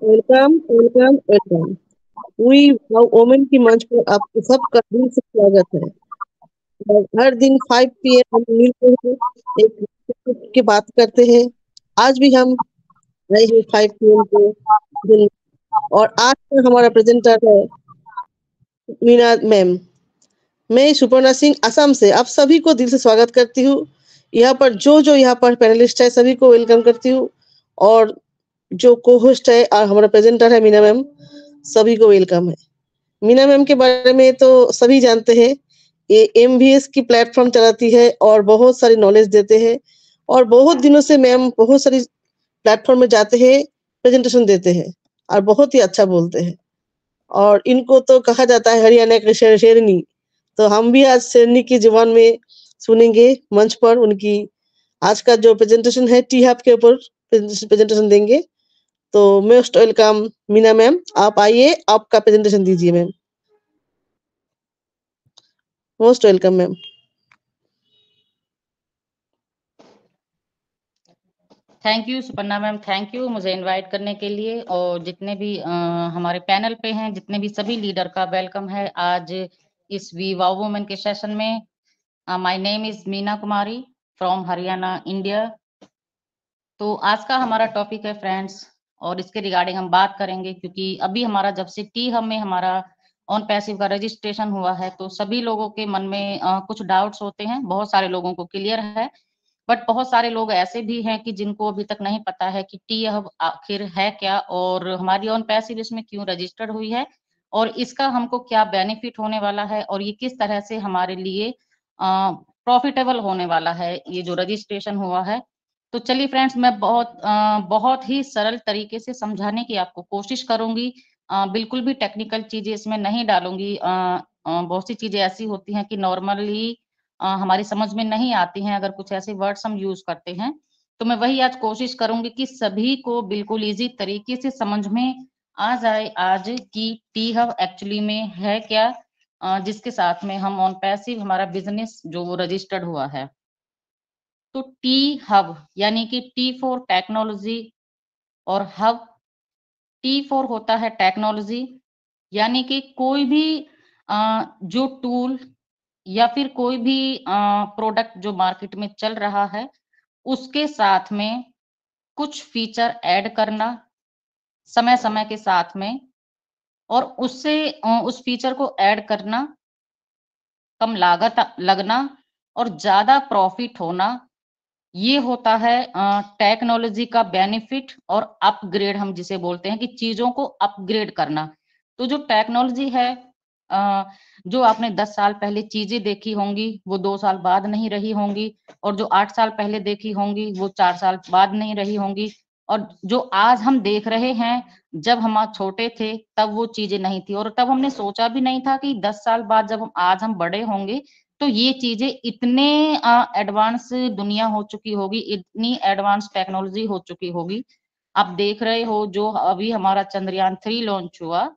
Welcome, welcome, welcome. We women की मंच पर आपको सबका दिल से स्वागत है। और हर दिन 5 पीएम हम मिलते हैं, एक टॉपिक की बात करते हैं। आज भी हम आए हैं 5 पीएम के दिन, और आज का हमारा प्रेजेंटर है मीना मैम। मैं सुपर्णा सिंह असम से आप सभी को दिल से स्वागत करती हूँ। यहाँ पर जो यहाँ पर पैनलिस्ट है सभी को वेलकम करती हूँ, और जो को होस्ट है और हमारा प्रेजेंटर है मीना मैम, सभी को वेलकम है। मीना मैम के बारे में तो सभी जानते हैं। ये एमवीएस की प्लेटफॉर्म चलाती है और बहुत सारी नॉलेज देते हैं, और बहुत दिनों से मैम बहुत सारी प्लेटफॉर्म में जाते हैं, प्रेजेंटेशन देते हैं, और बहुत ही अच्छा बोलते हैं। और इनको तो कहा जाता है हरियाणा की शेरनी। तो हम भी आज शेरनी की जुबान में सुनेंगे मंच पर उनकी। आज का जो प्रेजेंटेशन है टी हब के ऊपर प्रेजेंटेशन देंगे। तो मोस्ट वेलकम मीना मैम, आप आइए, आपका प्रेजेंटेशन दीजिए ma'am. Most welcome ma'am. Thank you Suparna ma'am, thank you मुझे इनवाइट करने के लिए। और जितने भी हमारे पैनल पे हैं, जितने भी सभी लीडर का वेलकम है आज इस वी वाओ वुमेन के सेशन में। My name is Meena Kumari from Haryana, India. तो आज का हमारा टॉपिक है फ्रेंड्स, और इसके रिगार्डिंग हम बात करेंगे, क्योंकि अभी हमारा जब से टी हब में हमारा ऑन पैसिव का रजिस्ट्रेशन हुआ है तो सभी लोगों के मन में कुछ डाउट्स होते हैं। बहुत सारे लोगों को क्लियर है, बट बहुत सारे लोग ऐसे भी हैं कि जिनको अभी तक नहीं पता है कि टी हब आखिर है क्या, और हमारी ऑन पैसिव इसमें क्यों रजिस्टर्ड हुई है, और इसका हमको क्या बेनिफिट होने वाला है, और ये किस तरह से हमारे लिए प्रॉफिटेबल होने वाला है ये जो रजिस्ट्रेशन हुआ है। तो चलिए फ्रेंड्स, मैं बहुत ही सरल तरीके से समझाने की आपको कोशिश करूंगी। बिल्कुल भी टेक्निकल चीजें इसमें नहीं डालूंगी। बहुत सी चीजें ऐसी होती हैं कि नॉर्मली हमारी समझ में नहीं आती हैं अगर कुछ ऐसे वर्ड्स हम यूज करते हैं। तो मैं वही आज कोशिश करूंगी कि सभी को बिल्कुल इजी तरीके से समझ में आ जाए आज कि टी हब एक्चुअली में है क्या, जिसके साथ में हम ऑन पैसिव हमारा बिजनेस जो वो रजिस्टर्ड हुआ है। तो टी हब यानी कि टी फॉर टेक्नोलॉजी, और हब टी फॉर होता है टेक्नोलॉजी, यानी कि कोई भी जो टूल या फिर कोई भी प्रोडक्ट जो मार्केट में चल रहा है उसके साथ में कुछ फीचर ऐड करना समय समय के साथ में, और उससे उस फीचर को ऐड करना, कम लागत लगना और ज्यादा प्रॉफिट होना, ये होता है टेक्नोलॉजी का बेनिफिट और अपग्रेड हम जिसे बोलते हैं कि चीजों को अपग्रेड करना। तो जो टेक्नोलॉजी है, जो आपने 10 साल पहले चीजें देखी होंगी वो 2 साल बाद नहीं रही होंगी, और जो 8 साल पहले देखी होंगी वो 4 साल बाद नहीं रही होंगी, और जो आज हम देख रहे हैं जब हम छोटे थे तब वो चीजें नहीं थी, और तब हमने सोचा भी नहीं था कि 10 साल बाद जब हम बड़े होंगे तो ये चीजें इतने एडवांस दुनिया हो चुकी होगी, इतनी एडवांस टेक्नोलॉजी हो चुकी होगी। आप देख रहे हो जो अभी हमारा चंद्रयान 3 लॉन्च हुआ,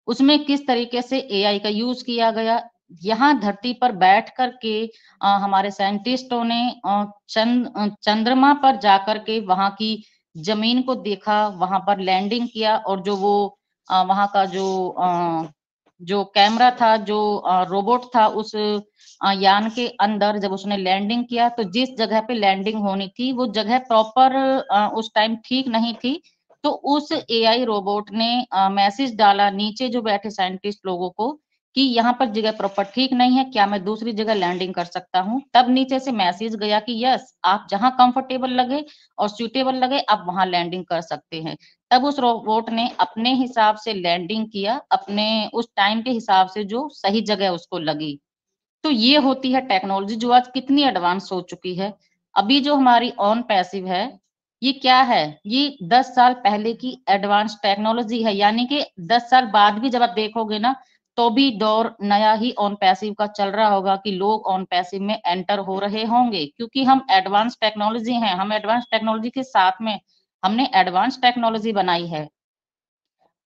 उसमें किस तरीके से एआई का यूज किया गया। यहाँ धरती पर बैठ करके हमारे साइंटिस्टों ने चंद्रमा पर जाकर के वहां की जमीन को देखा, वहां पर लैंडिंग किया, और जो वो वहां का जो कैमरा था, जो रोबोट था उस यान के अंदर जब उसने लैंडिंग किया तो जिस जगह पे लैंडिंग होनी थी वो जगह प्रॉपर उस टाइम ठीक नहीं थी। तो उस एआई रोबोट ने मैसेज डाला नीचे जो बैठे साइंटिस्ट लोगों को कि यहाँ पर जगह प्रॉपर ठीक नहीं है, क्या मैं दूसरी जगह लैंडिंग कर सकता हूँ। तब नीचे से मैसेज गया कि यस, आप जहां कंफर्टेबल लगे और सुटेबल लगे आप वहां लैंडिंग कर सकते हैं। तब उस रोबोट ने अपने हिसाब से लैंडिंग किया, अपने उस टाइम के हिसाब से जो सही जगह उसको लगी। तो ये होती है टेक्नोलॉजी जो आज कितनी एडवांस हो चुकी है। अभी जो हमारी ऑन पैसिव है ये क्या है, ये 10 साल पहले की एडवांस टेक्नोलॉजी है, यानी कि 10 साल बाद भी जब आप देखोगे ना तो भी दौर नया ही ऑन पैसिव का चल रहा होगा कि लोग ऑन पैसिव में एंटर हो रहे होंगे, क्योंकि हम एडवांस टेक्नोलॉजी हैं। हम एडवांस टेक्नोलॉजी के साथ में हमने एडवांस टेक्नोलॉजी बनाई है।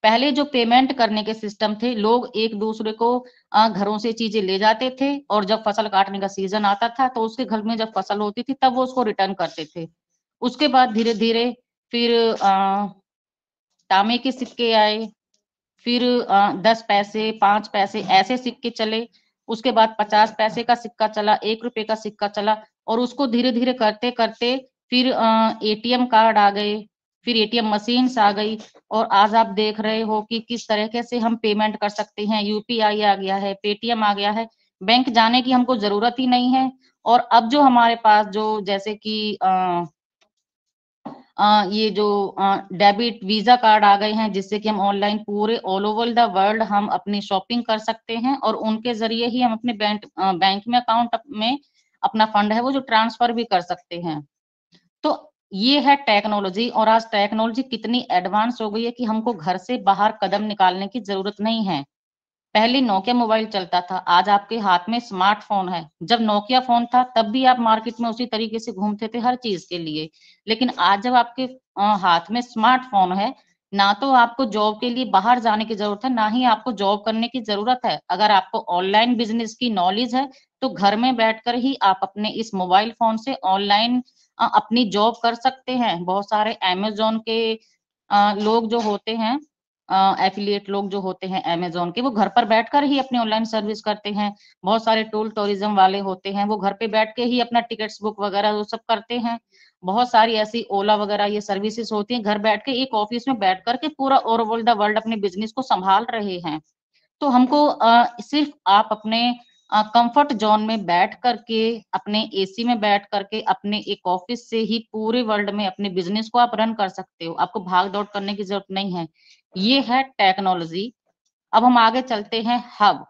पहले जो पेमेंट करने के सिस्टम थे, लोग एक दूसरे को घरों से चीजें ले जाते थे, और जब फसल काटने का सीजन आता था तो उसके घर में जब फसल होती थी तब वो उसको रिटर्न करते थे। उसके बाद धीरे धीरे फिर तांबे के सिक्के आए, फिर 10 पैसे, 5 पैसे ऐसे सिक्के चले, उसके बाद 50 पैसे का सिक्का चला, 1 रुपए का सिक्का चला, और उसको धीरे धीरे करते करते फिर एटीएम कार्ड आ गए, फिर एटीएम मशीन्स आ गई, और आज आप देख रहे हो कि किस तरीके से हम पेमेंट कर सकते हैं। यूपीआई आ गया है, पेटीएम आ गया है, बैंक जाने की हमको जरूरत ही नहीं है। और अब जो हमारे पास जो जैसे कि ये जो डेबिट वीजा कार्ड आ गए हैं, जिससे कि हम ऑनलाइन पूरे ऑल ओवर द वर्ल्ड हम अपनी शॉपिंग कर सकते हैं, और उनके जरिए ही हम अपने बैंक में अकाउंट में अपना फंड है वो जो ट्रांसफर भी कर सकते हैं। तो ये है टेक्नोलॉजी, और आज टेक्नोलॉजी कितनी एडवांस हो गई है कि हमको घर से बाहर कदम निकालने की जरूरत नहीं है। पहले नोकिया मोबाइल चलता था, आज आपके हाथ में स्मार्टफोन है। जब नोकिया फोन था तब भी आप मार्केट में उसी तरीके से घूमते थे हर चीज के लिए, लेकिन आज जब आपके हाथ में स्मार्टफोन है, ना तो आपको जॉब के लिए बाहर जाने की जरूरत है, ना ही आपको जॉब करने की जरूरत है। अगर आपको ऑनलाइन बिजनेस की नॉलेज है तो घर में बैठकर ही आप अपने इस मोबाइल फोन से ऑनलाइन अपनी जॉब कर सकते हैं। बहुत सारे अमेजोन के लोग जो होते हैं, एफिलिएट लोग जो होते हैं अमेजोन के, वो घर पर बैठकर ही अपनी ऑनलाइन सर्विस करते हैं। बहुत सारे टूर टूरिज्म वाले होते हैं, वो घर पे बैठ के ही अपना टिकट्स बुक वगैरह वो सब करते हैं। बहुत सारी ऐसी ओला वगैरह ये सर्विसेज होती हैं, घर बैठ के एक ऑफिस में बैठ करके पूरा ओवरऑल द वर्ल्ड अपने बिजनेस को संभाल रहे हैं। तो हमको सिर्फ आप अपने कंफर्ट जोन में बैठ करके, अपने एसी में बैठ करके, अपने एक ऑफिस से ही पूरे वर्ल्ड में अपने बिजनेस को आप रन कर सकते हो। आपको भाग दौड़ करने की जरूरत नहीं है। ये है टेक्नोलॉजी। अब हम आगे चलते हैं हब।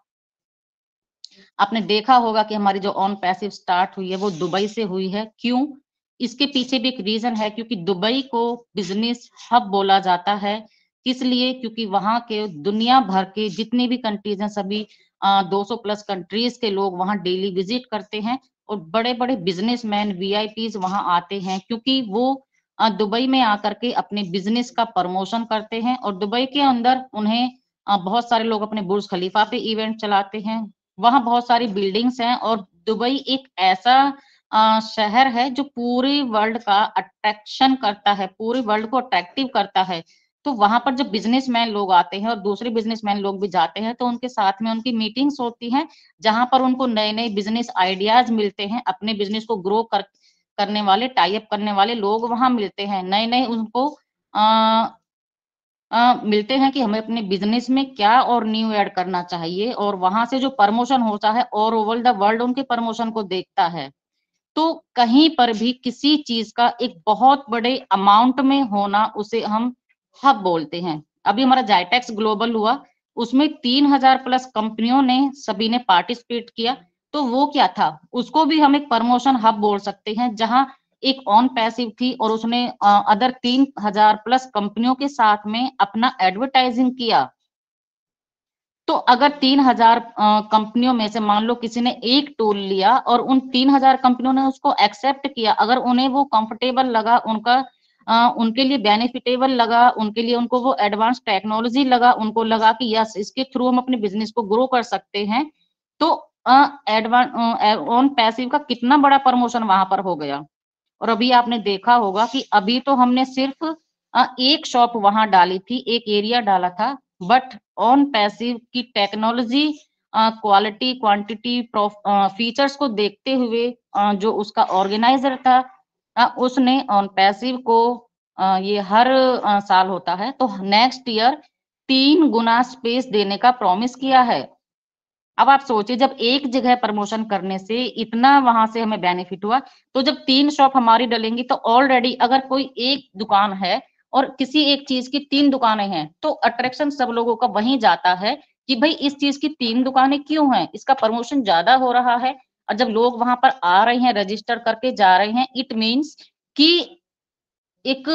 आपने देखा होगा कि हमारी जो ऑन पैसिव स्टार्ट हुई है वो दुबई से हुई है। क्यों? इसके पीछे भी एक रीजन है, क्योंकि दुबई को बिजनेस हब बोला जाता है। किस लिए? क्योंकि वहां के दुनिया भर के जितनी भी कंट्रीज हैं, सभी 200 प्लस कंट्रीज के लोग वहां डेली विजिट करते हैं, और बड़े बड़े बिजनेसमैन वीआईपीज वहां आते हैं, क्योंकि वो दुबई में आकर के अपने बिजनेस का प्रमोशन करते हैं। और दुबई के अंदर उन्हें बहुत सारे लोग अपने बुर्ज खलीफा पे इवेंट चलाते हैं। वहां बहुत सारी बिल्डिंग्स हैं, और दुबई एक ऐसा शहर है जो पूरे वर्ल्ड का अट्रैक्शन करता है, पूरे वर्ल्ड को अट्रैक्टिव करता है। तो वहां पर जब बिजनेसमैन लोग आते हैं और दूसरे बिजनेसमैन लोग भी जाते हैं, तो उनके साथ में उनकी मीटिंग्स होती हैं, जहां पर उनको नए नए बिजनेस आइडियाज मिलते हैं। अपने बिजनेस को ग्रो करने वाले, टाई अप करने वाले लोग वहां मिलते हैं। नए नए उनको मिलते हैं कि हमें अपने बिजनेस में क्या और न्यू ऐड करना चाहिए, और वहां से जो प्रमोशन होता है और ओवर द वर्ल्ड उनके प्रमोशन को देखता है। तो कहीं पर भी किसी चीज का एक बहुत बड़े अमाउंट में होना, उसे हम हब बोलते हैं। अभी हमारा जाइटेक्स ग्लोबल हुआ, उसमें 3000 प्लस कंपनियों ने सभी ने पार्टिसिपेट किया। तो वो क्या था? उसको भी हम एक प्रमोशन हब बोल सकते हैं, जहां एक ऑन पैसिव थी और उसने अदर 3000 प्लस कंपनियों के साथ में अपना एडवर्टाइजिंग किया। तो अगर 3000 कंपनियों में से मान लो किसी ने एक टूल लिया और उन 3000 कंपनियों ने उसको एक्सेप्ट किया, अगर उन्हें वो कंफर्टेबल लगा, उनके लिए बेनिफिटेबल लगा, उनके लिए उनको वो एडवांस टेक्नोलॉजी लगा, उनको लगा कि यस इसके थ्रू हम अपने बिजनेस को ग्रो कर सकते हैं, तो एडवांस ऑन पैसिव का कितना बड़ा प्रमोशन वहां पर हो गया। और अभी आपने देखा होगा कि अभी तो हमने सिर्फ एक शॉप वहां डाली थी, एक एरिया डाला था, बट ऑन पैसिव की टेक्नोलॉजी, क्वालिटी, क्वांटिटी, फीचर्स को देखते हुए जो उसका ऑर्गेनाइजर था, उसने ऑन पैसिव को ये हर साल होता है तो नेक्स्ट ईयर 3 गुना स्पेस देने का प्रॉमिस किया है। अब आप सोचिए, जब एक जगह प्रमोशन करने से इतना वहां से हमें बेनिफिट हुआ, तो जब 3 शॉप हमारी डलेंगी, तो ऑलरेडी अगर कोई एक दुकान है और किसी एक चीज की 3 दुकानें हैं, तो अट्रैक्शन सब लोगों का वहीं जाता है कि भाई इस चीज की 3 दुकानें क्यों हैं, इसका प्रमोशन ज्यादा हो रहा है। और जब लोग वहां पर आ रहे हैं, रजिस्टर करके जा रहे हैं, इट मीन्स कि एक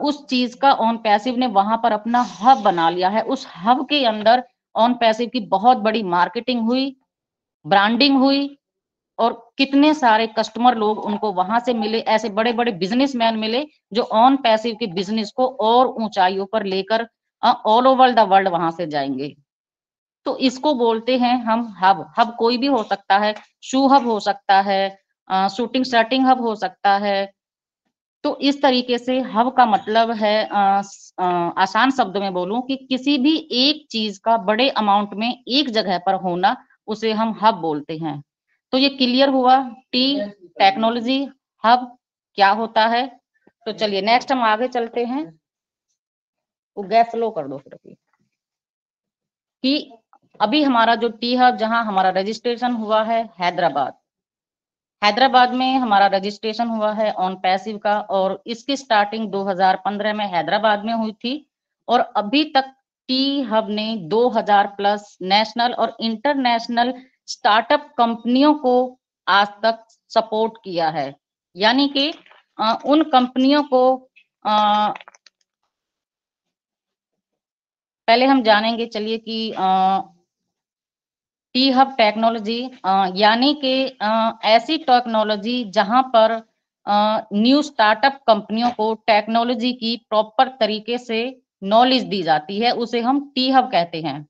उस चीज का ऑन पैसिव ने वहां पर अपना हब बना लिया है। उस हब के अंदर ऑन पैसिव की बहुत बड़ी मार्केटिंग हुई, ब्रांडिंग हुई, और कितने सारे कस्टमर लोग उनको वहां से मिले, ऐसे बड़े बड़े बिजनेसमैन मिले जो ऑन पैसिव के बिजनेस को और ऊंचाइयों पर लेकर ऑल ओवर द वर्ल्ड वहां से जाएंगे। तो इसको बोलते हैं हम हब। हब कोई भी हो सकता है, शू हब हो सकता है, शूटिंग शर्टिंग हब हो सकता है। तो इस तरीके से हब का मतलब है आसान शब्दों में बोलूं कि किसी भी एक चीज का बड़े अमाउंट में एक जगह पर होना, उसे हम हब बोलते हैं। तो ये क्लियर हुआ टी टेक्नोलॉजी हब क्या होता है। तो चलिए नेक्स्ट हम आगे चलते हैं। वो गैस स्लो कर दो फिर कि अभी हमारा जो टी हब जहां हमारा रजिस्ट्रेशन हुआ है हैदराबाद में हमारा रजिस्ट्रेशन हुआ है ऑन पैसिव का, और इसकी स्टार्टिंग 2015 में हैदराबाद में हुई थी। और अभी तक टी हब ने 2000 प्लस नेशनल और इंटरनेशनल स्टार्टअप कंपनियों को आज तक सपोर्ट किया है। यानी कि उन कंपनियों को पहले हम जानेंगे, चलिए कि टी हब टेक्नोलॉजी यानी कि ऐसी टेक्नोलॉजी जहां पर न्यू स्टार्टअप कंपनियों को टेक्नोलॉजी की प्रॉपर तरीके से नॉलेज दी जाती है, उसे हम टी हब कहते हैं।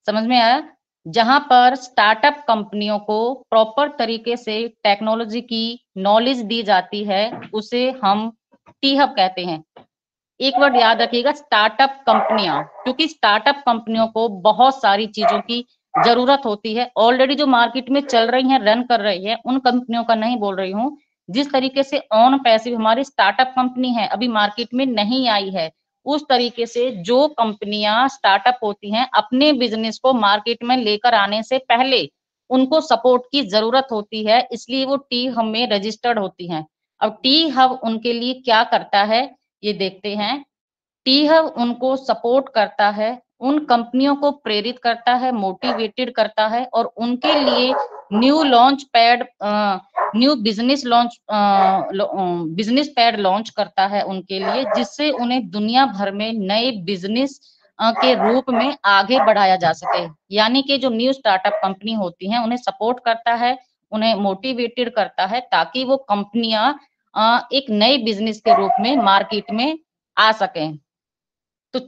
समझ में आया? जहां पर स्टार्टअप कंपनियों को प्रॉपर तरीके से टेक्नोलॉजी की नॉलेज दी जाती है, उसे हम टी हब कहते हैं। एक वर्ड याद रखिएगा, स्टार्टअप कंपनियां, क्योंकि स्टार्टअप कंपनियों को बहुत सारी चीजों की जरूरत होती है। ऑलरेडी जो मार्केट में चल रही हैं, रन कर रही है, उन कंपनियों का नहीं बोल रही हूँ। जिस तरीके से ऑन पैसिव हमारी स्टार्टअप कंपनी है, अभी मार्केट में नहीं आई है, उस तरीके से जो कंपनियां स्टार्टअप होती हैं, अपने बिजनेस को मार्केट में लेकर आने से पहले उनको सपोर्ट की जरूरत होती है, इसलिए वो टी हब में रजिस्टर्ड होती हैं। अब टी हब उनके लिए क्या करता है, ये देखते हैं। टी हब उनको सपोर्ट करता है, उन कंपनियों को प्रेरित करता है, मोटिवेटेड करता है, और उनके लिए new launch pad new business pad launch करता है उनके लिए, जिससे उन्हें दुनिया भर में नए बिजनेस के रूप में आगे बढ़ाया जा सके। यानी कि जो न्यू स्टार्टअप कंपनी होती हैं, उन्हें सपोर्ट करता है, उन्हें मोटिवेटेड करता है, ताकि वो कंपनियां एक नए बिजनेस के रूप में मार्केट में आ सकें। तो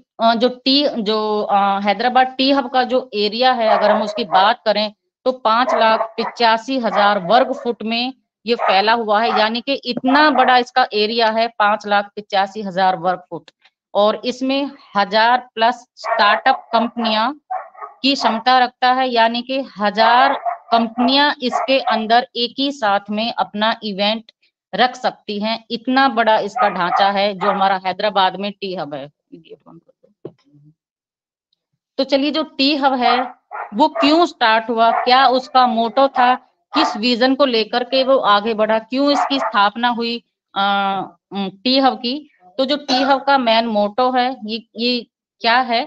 हैदराबाद टी हब का जो एरिया है, अगर हम उसकी बात करें, तो 5,85,000 वर्ग फुट में ये फैला हुआ है। यानी कि इतना बड़ा इसका एरिया है, 5,85,000 वर्ग फुट, और इसमें 1000 प्लस स्टार्टअप कंपनियां की क्षमता रखता है। यानी कि 1000 कंपनियां इसके अंदर एक ही साथ में अपना इवेंट रख सकती हैं। इतना बड़ा इसका ढांचा है जो हमारा हैदराबाद में टी हब है। तो चलिए, जो टी हब है वो क्यों स्टार्ट हुआ, क्या उसका मोटो था, किस विजन को लेकर के वो आगे बढ़ा, क्यों इसकी स्थापना हुई टी हब की। तो जो टी हब का मेन मोटो है, ये क्या है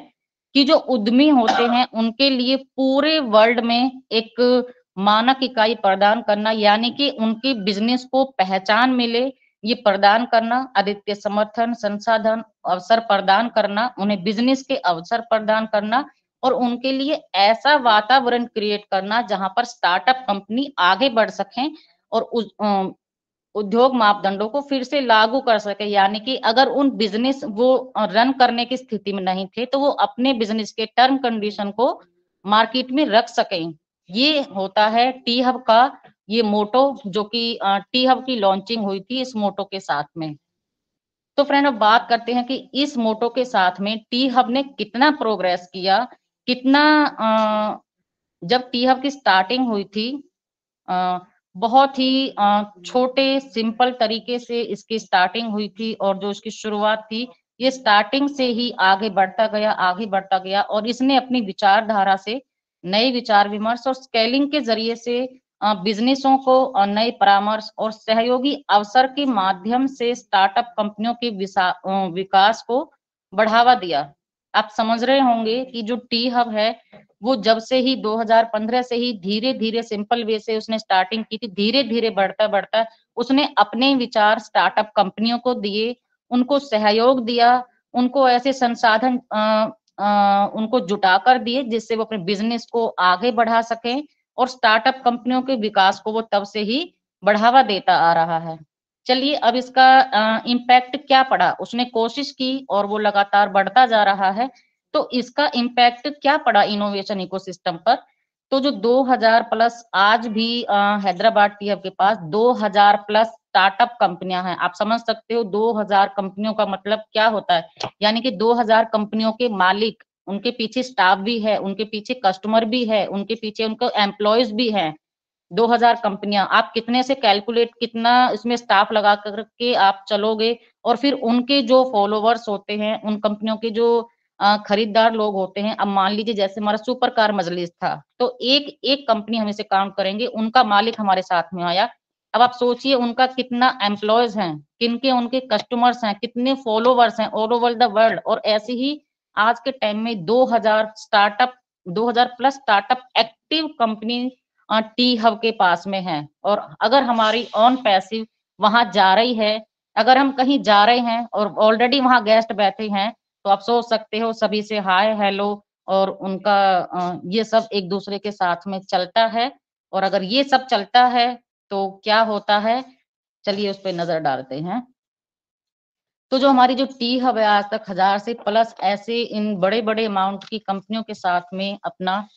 कि जो उद्यमी होते हैं उनके लिए पूरे वर्ल्ड में एक मानक इकाई प्रदान करना, यानी कि उनके बिजनेस को पहचान मिले, ये प्रदान करना, अद्वितीय समर्थन, संसाधन, अवसर प्रदान करना, उन्हें बिजनेस के अवसर प्रदान करना, और उनके लिए ऐसा वातावरण क्रिएट करना जहां पर स्टार्टअप कंपनी आगे बढ़ सकें और उद्योग मापदंडों को फिर से लागू कर सके। यानी कि अगर उन बिजनेस वो रन करने की स्थिति में नहीं थे, तो वो अपने बिजनेस के टर्म कंडीशन को मार्केट में रख सकें। ये होता है टी हब का ये मोटो, जो कि टी हब की लॉन्चिंग हुई थी इस मोटो के साथ में। तो फ्रेंड, अब बात करते हैं कि इस मोटो के साथ में टी हब ने कितना प्रोग्रेस किया, कितना जब टी हब की स्टार्टिंग हुई थी, बहुत ही छोटे सिंपल तरीके से इसकी स्टार्टिंग हुई थी, और जो इसकी शुरुआत थी, ये स्टार्टिंग से ही आगे बढ़ता गया, आगे बढ़ता गया, और इसने अपनी विचारधारा से नए विचार विमर्श और स्केलिंग के जरिए से बिजनेसों को नए परामर्श और सहयोगी अवसर के माध्यम से स्टार्टअप कंपनियों के विकास को बढ़ावा दिया। आप समझ रहे होंगे कि जो टी हब है वो जब से ही 2015 से ही धीरे धीरे सिंपल वे से उसने स्टार्टिंग की थी, धीरे धीरे बढ़ता बढ़ता उसने अपने विचार स्टार्टअप कंपनियों को दिए, उनको सहयोग दिया, उनको ऐसे संसाधन उनको जुटा कर दिए जिससे वो अपने बिजनेस को आगे बढ़ा सकें, और स्टार्टअप कंपनियों के विकास को वो तब से ही बढ़ावा देता आ रहा है। चलिए, अब इसका इम्पैक्ट क्या पड़ा, उसने कोशिश की और वो लगातार बढ़ता जा रहा है, तो इसका इम्पैक्ट क्या पड़ा इनोवेशन इकोसिस्टम पर। तो जो 2000 प्लस आज भी हैदराबाद टी हब के पास 2000 प्लस स्टार्टअप कंपनियां हैं। आप समझ सकते हो 2000 कंपनियों का मतलब क्या होता है, यानी कि 2000 कंपनियों के मालिक, उनके पीछे स्टाफ भी है, उनके पीछे कस्टमर भी है, उनके पीछे उनको एम्प्लॉयज भी हैं। 2000 कंपनियां, आप कितने से कैलकुलेट, कितना इसमें स्टाफ लगा करके आप चलोगे, और फिर उनके जो फॉलोवर्स होते हैं, उन कंपनियों के जो खरीदार लोग होते हैं। अब मान लीजिए जैसे हमारा सुपर कार मजलिस था, तो एक एक कंपनी हम इसे काउंट करेंगे, उनका मालिक हमारे साथ में आया। अब आप सोचिए उनका कितना एम्प्लॉयज हैं, किनके उनके कस्टमर्स हैं, कितने फॉलोवर्स हैं ऑल ओवर द वर्ल्ड। और ऐसे ही आज के टाइम में 2000 startup, 2000 plus startup active company T hub के पास में है। और अगर हमारी ऑन पैसिव वहां जा रही है, अगर हम कहीं जा रहे हैं और ऑलरेडी वहां गेस्ट बैठे हैं, तो आप सोच सकते हो सभी से हाय हेलो, और उनका ये सब एक दूसरे के साथ में चलता है। और अगर ये सब चलता है तो क्या होता है, चलिए उस पर नजर डालते हैं। तो जो हमारी जो टी हब है, आज तक 1000 से प्लस ऐसे इन बड़े बड़े अमाउंट की कंपनियों के साथ में अपना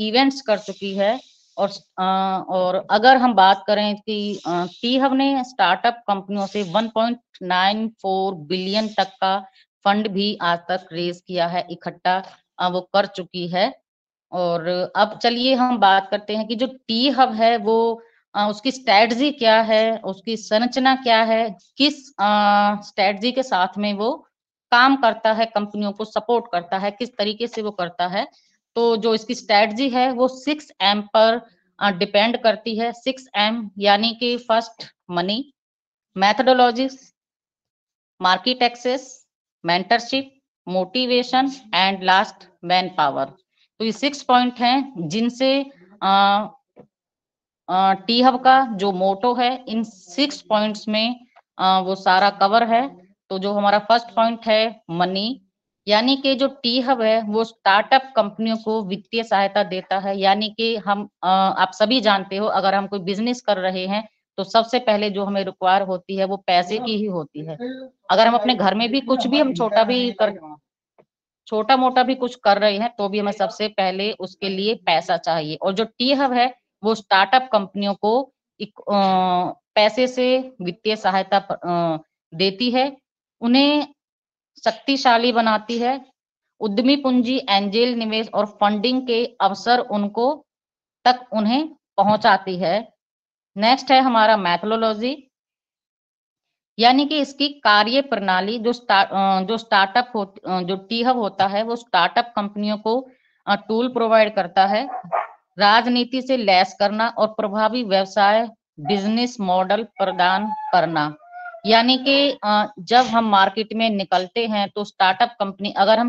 इवेंट्स कर चुकी है। और अगर हम बात करें कि टी हब ने स्टार्टअप कंपनियों से 1.94 बिलियन तक का फंड भी आज तक रेज किया है, इकट्ठा वो कर चुकी है। और अब चलिए हम बात करते हैं कि जो टी हब है वो उसकी स्ट्रेटजी क्या है, उसकी संरचना क्या है, किस स्ट्रेटजी के साथ में वो काम करता है, कंपनियों को सपोर्ट करता है, किस तरीके से वो करता है। तो जो इसकी स्ट्रेटजी है वो 6M पर डिपेंड करती है। 6M यानी कि first money, methodologies, market access, mentorship, motivation and last man power. तो ये 6 पॉइंट हैं जिनसे टी हब का जो मोटो है, इन 6 पॉइंट्स में वो सारा कवर है। तो जो हमारा फर्स्ट पॉइंट है मनी, यानी कि जो टी हब है वो स्टार्टअप कंपनियों को वित्तीय सहायता देता है। यानी कि हम आप सभी जानते हो, अगर हम कोई बिजनेस कर रहे हैं तो सबसे पहले जो हमें रिक्वायर होती है वो पैसे की ही होती है। अगर हम अपने घर में भी कुछ भी हम छोटा मोटा भी कुछ कर रहे हैं तो भी हमें सबसे पहले उसके लिए पैसा चाहिए। और जो टी हब है वो स्टार्टअप कंपनियों को पैसे से वित्तीय सहायता देती है, उन्हें शक्तिशाली बनाती है, उद्यमी पूंजी, एंजेल निवेश और फंडिंग के अवसर उनको तक उन्हें पहुंचाती है। नेक्स्ट है हमारा मैथोलॉजी, यानी कि इसकी कार्य प्रणाली। जो स्टार्टअप जो टी हब होता है वो स्टार्टअप कंपनियों को टूल प्रोवाइड करता है, राजनीति से लैस करना और प्रभावी व्यवसाय बिजनेस मॉडल प्रदान करना। यानी कि जब हम मार्केट में निकलते हैं तो स्टार्टअप कंपनी, अगर हम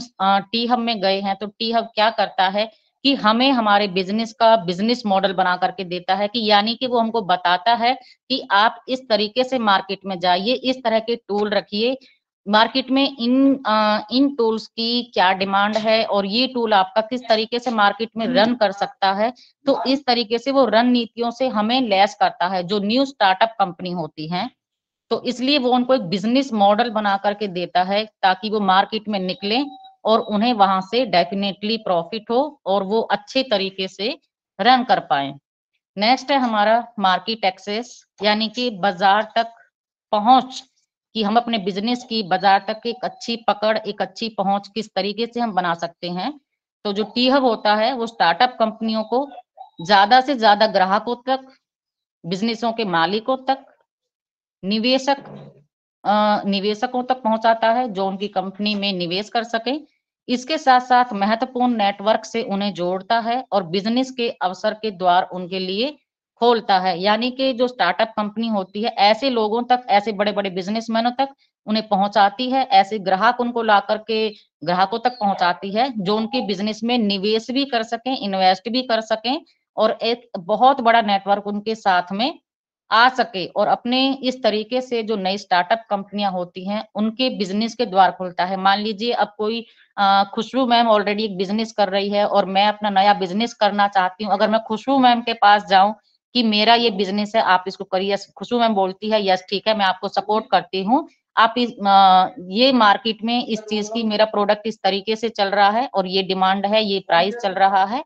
टी हब में गए हैं तो टी हब क्या करता है कि हमें हमारे बिजनेस का बिजनेस मॉडल बना करके देता है, कि यानी कि वो हमको बताता है कि आप इस तरीके से मार्केट में जाइए, इस तरह के टूल रखिए मार्केट में, इन टूल्स की क्या डिमांड है और ये टूल आपका किस तरीके से मार्केट में रन कर सकता है। तो इस तरीके से वो रणनीतियों से हमें लैस करता है जो न्यू स्टार्टअप कंपनी होती हैं। तो इसलिए वो उनको एक बिजनेस मॉडल बना करके देता है ताकि वो मार्केट में निकलें और उन्हें वहां से डेफिनेटली प्रॉफिट हो और वो अच्छे तरीके से रन कर पाए। नेक्स्ट है हमारा मार्केट एक्सेस, यानी कि बाजार तक पहुंच, कि हम अपने बिजनेस की बाजार तक एक अच्छी पकड़, एक अच्छी पहुंच किस तरीके से हम बना सकते हैं। तो जो टी हब होता है वो स्टार्टअप कंपनियों को ज्यादा से ज्यादा ग्राहकों तक, बिजनेसों के मालिकों तक, निवेशक निवेशकों तक पहुंचाता है जो उनकी कंपनी में निवेश कर सके। इसके साथ साथ महत्वपूर्ण नेटवर्क से उन्हें जोड़ता है और बिजनेस के अवसर के द्वार उनके लिए खोलता है। यानी कि जो स्टार्टअप कंपनी होती है ऐसे लोगों तक, ऐसे बड़े बड़े बिजनेसमैनों तक उन्हें पहुंचाती है, ऐसे ग्राहक उनको ला करके ग्राहकों तक पहुंचाती है जो उनके बिजनेस में निवेश भी कर सकें, इन्वेस्ट भी कर सकें, और एक बहुत बड़ा नेटवर्क उनके साथ में आ सके। और अपने इस तरीके से जो नई स्टार्टअप कंपनियां होती हैं उनके बिजनेस के द्वार खुलता है। मान लीजिए अब कोई खुशबू मैम ऑलरेडी एक बिजनेस कर रही है और मैं अपना नया बिजनेस करना चाहती हूँ, अगर मैं खुशबू मैम के पास जाऊं कि मेरा ये बिजनेस है आप इसको करिए, खुशबू मैम बोलती है यस ठीक है मैं आपको सपोर्ट करती हूँ, आप ये मार्केट में इस चीज की, मेरा प्रोडक्ट इस तरीके से चल रहा है और ये डिमांड है, ये प्राइस चल रहा है,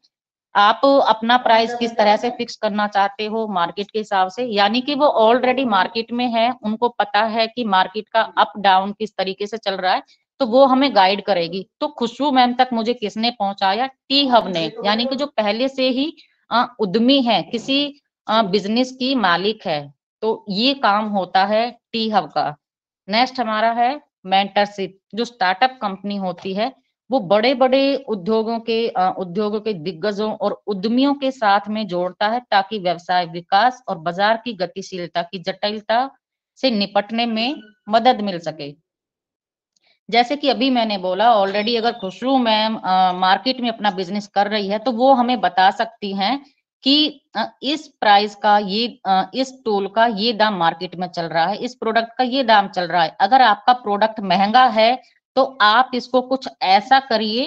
आप अपना प्राइस किस तरह से फिक्स करना चाहते हो मार्केट के हिसाब से, यानी कि वो ऑलरेडी मार्केट में है, उनको पता है कि मार्केट का अप डाउन किस तरीके से चल रहा है, तो वो हमें गाइड करेगी। तो खुशबू मैम तक मुझे किसने पहुंचाया? टी हब ने, यानी कि जो पहले से ही उद्यमी है, किसी बिजनेस की मालिक है, तो ये काम होता है टी हब का। नेक्स्ट हमारा है मेंटरशिप। जो स्टार्टअप कंपनी होती है वो बड़े बड़े उद्योगों के दिग्गजों और उद्यमियों के साथ में जोड़ता है, ताकि व्यवसाय विकास और बाजार की गतिशीलता की जटिलता से निपटने में मदद मिल सके। जैसे कि अभी मैंने बोला, ऑलरेडी अगर खुशबू मैम मार्केट में अपना बिजनेस कर रही है, तो वो हमें बता सकती हैं कि इस प्राइस का ये इस टूल का ये दाम मार्केट में चल रहा है, इस प्रोडक्ट का ये दाम चल रहा है। अगर आपका प्रोडक्ट महंगा है तो आप इसको कुछ ऐसा करिए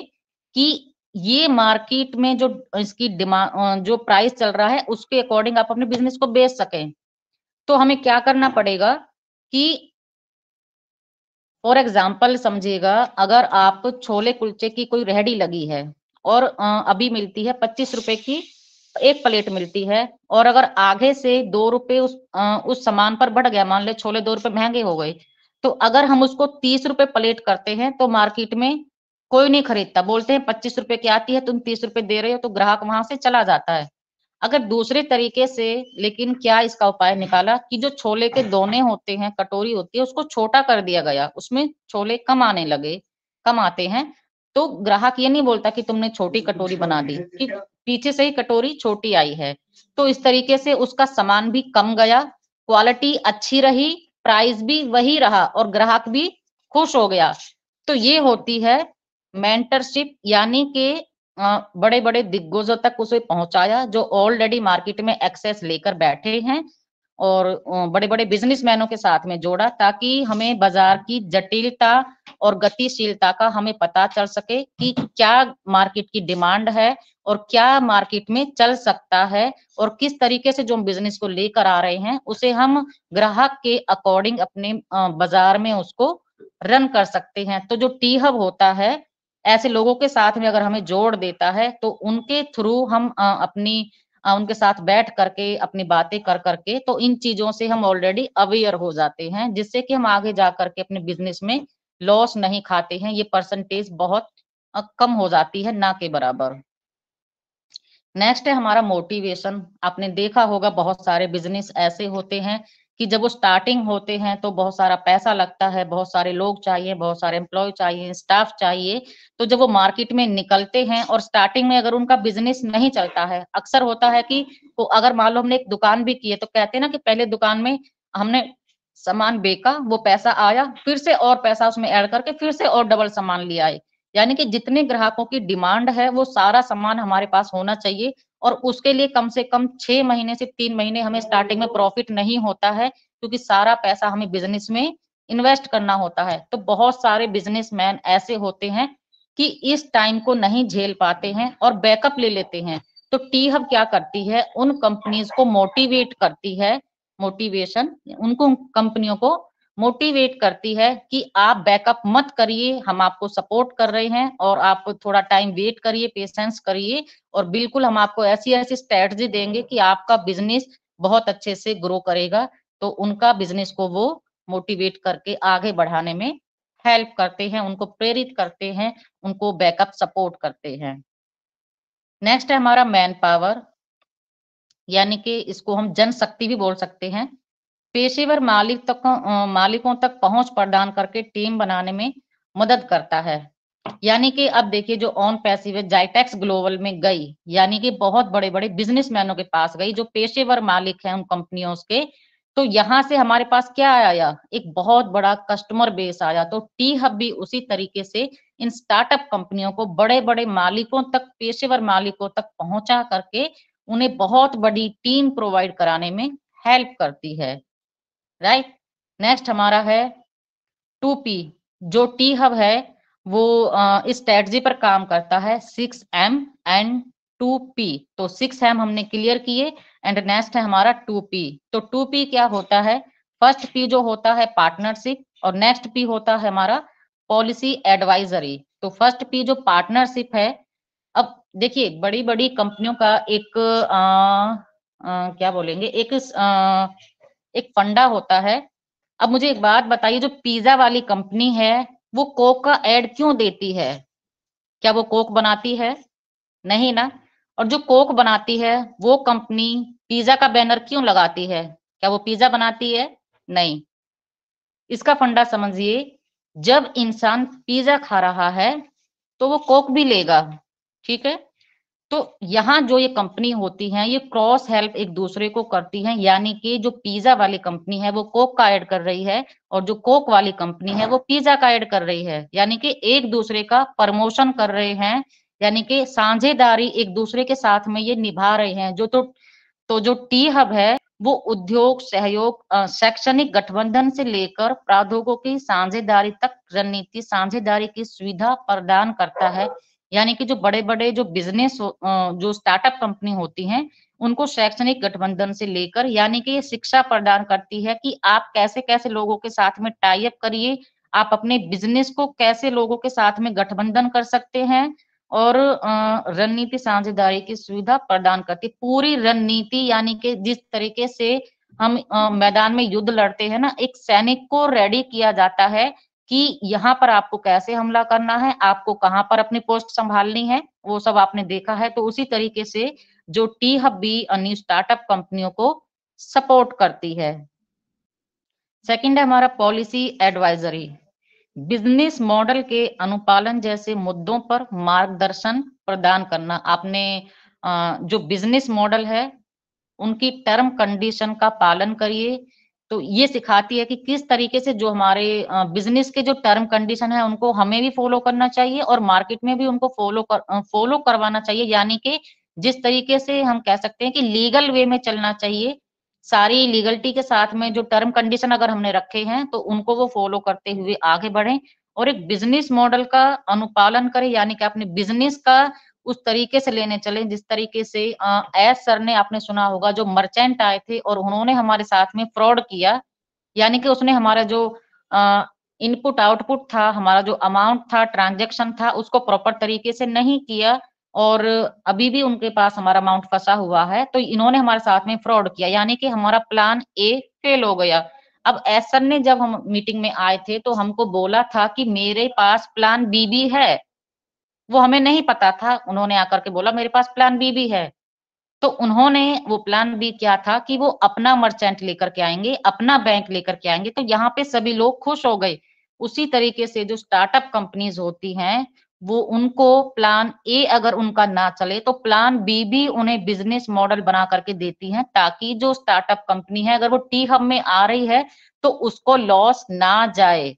कि ये मार्केट में जो इसकी डिमांड जो प्राइस चल रहा है उसके अकॉर्डिंग आप अपने बिजनेस को बेच सकें। तो हमें क्या करना पड़ेगा कि फॉर एग्जाम्पल समझिएगा, अगर आप छोले कुलचे की कोई रेहड़ी लगी है और अभी मिलती है 25 रुपए की एक प्लेट मिलती है, और अगर आगे से 2 रुपए उस सामान पर बढ़ गया, मान ले छोले 2 रुपए महंगे हो गए, तो अगर हम उसको 30 रुपए प्लेट करते हैं तो मार्केट में कोई नहीं खरीदता, बोलते हैं 25 रुपए की आती है, तुम 30 रुपए दे रहे हो, तो ग्राहक वहां से चला जाता है। अगर दूसरे तरीके से, लेकिन क्या इसका उपाय निकाला कि जो छोले के दोने होते हैं, कटोरी होती है, उसको छोटा कर दिया गया, उसमें छोले कम आने लगे, कम आते हैं। तो ग्राहक ये नहीं बोलता कि तुमने छोटी कटोरी बना दी, कि पीछे से ही कटोरी छोटी आई है। तो इस तरीके से उसका सामान भी कम गया, क्वालिटी अच्छी रही, प्राइस भी वही रहा और ग्राहक भी खुश हो गया। तो ये होती है मेंटरशिप, यानी कि बड़े बड़े दिग्गजों तक उसे पहुंचाया, जो ऑलरेडी मार्केट में एक्सेस लेकर बैठे हैं, और बड़े बड़े बिजनेसमैनों के साथ में जोड़ा, ताकि हमें बाजार की जटिलता और गतिशीलता का हमें पता चल सके कि क्या मार्केट की डिमांड है और क्या मार्केट में चल सकता है, और किस तरीके से जो हम बिजनेस को लेकर आ रहे हैं उसे हम ग्राहक के अकॉर्डिंग अपने बाजार में उसको रन कर सकते हैं। तो जो टी हब होता है, ऐसे लोगों के साथ में अगर हमें जोड़ देता है, तो उनके थ्रू हम उनके साथ बैठ करके अपनी बातें कर करके, तो इन चीजों से हम ऑलरेडी अवेयर हो जाते हैं, जिससे कि हम आगे जा करके अपने बिजनेस में लॉस नहीं खाते हैं। ये परसेंटेज बहुत कम हो जाती है, ना के बराबर। नेक्स्ट है हमारा मोटिवेशन। आपने देखा होगा बहुत सारे बिजनेस ऐसे होते हैं कि जब वो स्टार्टिंग होते हैं तो बहुत सारा पैसा लगता है, बहुत सारे लोग चाहिए, बहुत सारे एम्प्लॉय चाहिए, स्टाफ चाहिए। तो जब वो मार्केट में निकलते हैं और स्टार्टिंग में अगर उनका बिजनेस नहीं चलता है, अक्सर होता है कि तो अगर मान लो हमने एक दुकान भी की है, तो कहते हैं ना कि पहले दुकान में हमने सामान बेचा, वो पैसा आया, फिर से और पैसा उसमें ऐड करके फिर से और डबल सामान ले आए। यानी कि जितने ग्राहकों की डिमांड है वो सारा सामान हमारे पास होना चाहिए, और उसके लिए कम से कम 6 महीने से 3 महीने हमें स्टार्टिंग में प्रॉफिट नहीं होता है, क्योंकि सारा पैसा हमें बिजनेस में इन्वेस्ट करना होता है। तो बहुत सारे बिजनेसमैन ऐसे होते हैं कि इस टाइम को नहीं झेल पाते हैं और बैकअप ले लेते हैं। तो टी हब क्या करती है, उन कंपनीज को मोटिवेट करती है, मोटिवेशन उनको कंपनियों को मोटिवेट करती है कि आप बैकअप मत करिए, हम आपको सपोर्ट कर रहे हैं, और आप थोड़ा टाइम वेट करिए, पेशेंस करिए, और बिल्कुल हम आपको ऐसी ऐसी स्ट्रेटजी देंगे कि आपका बिजनेस बहुत अच्छे से ग्रो करेगा। तो उनका बिजनेस को वो मोटिवेट करके आगे बढ़ाने में हेल्प करते हैं, उनको प्रेरित करते हैं, उनको बैकअप सपोर्ट करते हैं। नेक्स्ट है हमारा मैन पावर, यानी कि इसको हम जनशक्ति भी बोल सकते हैं। पेशेवर मालिकों तक पहुंच प्रदान करके टीम बनाने में मदद करता है। यानी कि अब देखिए, जो ऑन पैसिव जाइटेक्स ग्लोबल में गई, यानी कि बहुत बड़े बड़े बिजनेसमैनों के पास गई, जो पेशेवर मालिक हैं उन कंपनियों के। तो यहाँ से हमारे पास क्या आया, एक बहुत बड़ा कस्टमर बेस आया। तो टी हब भी उसी तरीके से इन स्टार्टअप कंपनियों को बड़े बड़े मालिकों तक, पेशेवर मालिकों तक पहुंचा करके उन्हें बहुत बड़ी टीम प्रोवाइड कराने में हेल्प करती है। राइट। नेक्स्ट हमारा है 2P। जो टी हब है वो इस स्ट्रेटजी पर काम करता है, 6M एंड 2P। तो 6M हमने क्लियर किए, एंड नेक्स्ट है हमारा 2P। तो 2P क्या होता है, फर्स्ट P जो होता है पार्टनरशिप, और नेक्स्ट P होता है हमारा पॉलिसी एडवाइजरी। तो फर्स्ट P जो पार्टनरशिप है, अब देखिए बड़ी बड़ी कंपनियों का एक क्या बोलेंगे, एक फंडा होता है। अब मुझे एक बात बताइए, जो पिज्जा वाली कंपनी है वो कोक का एड क्यों देती है? क्या वो कोक बनाती है? नहीं ना। और जो कोक बनाती है वो कंपनी पिज्जा का बैनर क्यों लगाती है? क्या वो पिज्जा बनाती है? नहीं। इसका फंडा समझिए, जब इंसान पिज्जा खा रहा है तो वो कोक भी लेगा, ठीक है। तो यहाँ जो ये कंपनी होती है ये क्रॉस हेल्प एक दूसरे को करती है, यानी कि जो पिज्जा वाली कंपनी है वो कोक का ऐड कर रही है और जो कोक वाली कंपनी है वो पिज्जा का ऐड कर रही है, यानी कि एक दूसरे का प्रमोशन कर रहे हैं, यानी कि साझेदारी एक दूसरे के साथ में ये निभा रहे हैं। तो जो टी हब है वो उद्योग सहयोग, शैक्षणिक गठबंधन से लेकर प्रौद्योगिकी साझेदारी तक रणनीति साझेदारी की सुविधा प्रदान करता है। यानी कि जो बड़े बड़े जो बिजनेस जो स्टार्टअप कंपनी होती हैं उनको शैक्षणिक गठबंधन से लेकर, यानी कि ये शिक्षा प्रदान करती है कि आप कैसे कैसे लोगों के साथ में टाई अप करिए, आप अपने बिजनेस को कैसे लोगों के साथ में गठबंधन कर सकते हैं, और रणनीति साझेदारी की सुविधा प्रदान करती है। पूरी रणनीति, यानी कि जिस तरीके से हम मैदान में युद्ध लड़ते हैं ना, एक सैनिक को रेडी किया जाता है कि यहाँ पर आपको कैसे हमला करना है, आपको कहाँ पर अपनी पोस्ट संभालनी है, वो सब आपने देखा है। तो उसी तरीके से जो टी हब भी अन्य स्टार्टअप कंपनियों को सपोर्ट करती है। सेकंड है हमारा पॉलिसी एडवाइजरी, बिजनेस मॉडल के अनुपालन जैसे मुद्दों पर मार्गदर्शन प्रदान करना। आपने जो बिजनेस मॉडल है उनकी टर्म कंडीशन का पालन करिए। तो ये सिखाती है कि किस तरीके से जो हमारे बिजनेस के जो टर्म कंडीशन है उनको हमें भी फॉलो करना चाहिए और मार्केट में भी उनको फॉलो करवाना चाहिए, यानी कि जिस तरीके से हम कह सकते हैं कि लीगल वे में चलना चाहिए, सारी लीगलिटी के साथ में जो टर्म कंडीशन अगर हमने रखे हैं तो उनको वो फॉलो करते हुए आगे बढ़े और एक बिजनेस मॉडल का अनुपालन करें, यानी कि अपने बिजनेस का उस तरीके से लेने चले जिस तरीके से एस सर ने, आपने सुना होगा, जो मर्चेंट आए थे और उन्होंने हमारे साथ में फ्रॉड किया, यानी कि उसने हमारा जो इनपुट आउटपुट था, हमारा जो अमाउंट था, ट्रांजैक्शन था, उसको प्रॉपर तरीके से नहीं किया और अभी भी उनके पास हमारा अमाउंट फंसा हुआ है। तो इन्होंने हमारे साथ में फ्रॉड किया, यानी कि हमारा प्लान ए फेल हो गया। अब एस सर ने जब हम मीटिंग में आए थे तो हमको बोला था कि मेरे पास प्लान बी भी है, वो हमें नहीं पता था। उन्होंने आकर के बोला मेरे पास प्लान बी भी है। तो उन्होंने वो प्लान बी क्या था कि वो अपना मर्चेंट लेकर के आएंगे, अपना बैंक लेकर के आएंगे। तो यहाँ पे सभी लोग खुश हो गए। उसी तरीके से जो स्टार्टअप कंपनीज होती हैं वो उनको प्लान ए अगर उनका ना चले तो प्लान बी भी उन्हें बिजनेस मॉडल बना करके देती हैं, ताकि जो स्टार्टअप कंपनी है अगर वो टी हब में आ रही है तो उसको लॉस ना जाए।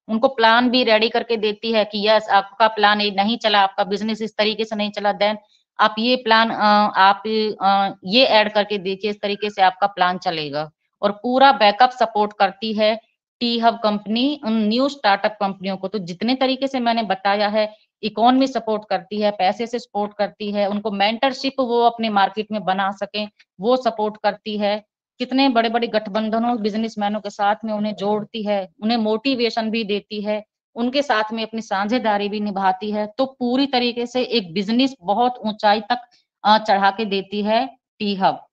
उनको प्लान भी रेडी करके देती है कि यस आपका प्लान ये नहीं चला, आपका बिजनेस इस तरीके से नहीं चला, देन आप ये प्लान आप ये ऐड करके देखिए, इस तरीके से आपका प्लान चलेगा। और पूरा बैकअप सपोर्ट करती है टी हब कंपनी उन न्यू स्टार्टअप कंपनियों को। तो जितने तरीके से मैंने बताया है, इकोनॉमी सपोर्ट करती है, पैसे से सपोर्ट करती है, उनको मेंटरशिप वो अपने मार्केट में बना सके वो सपोर्ट करती है, कितने बड़े-बड़े गठबंधनों बिजनेसमैनों के साथ में उन्हें जोड़ती है, उन्हें मोटिवेशन भी देती है, उनके साथ में अपनी साझेदारी भी निभाती है। तो पूरी तरीके से एक बिजनेस बहुत ऊंचाई तक चढ़ा के देती है टी हब।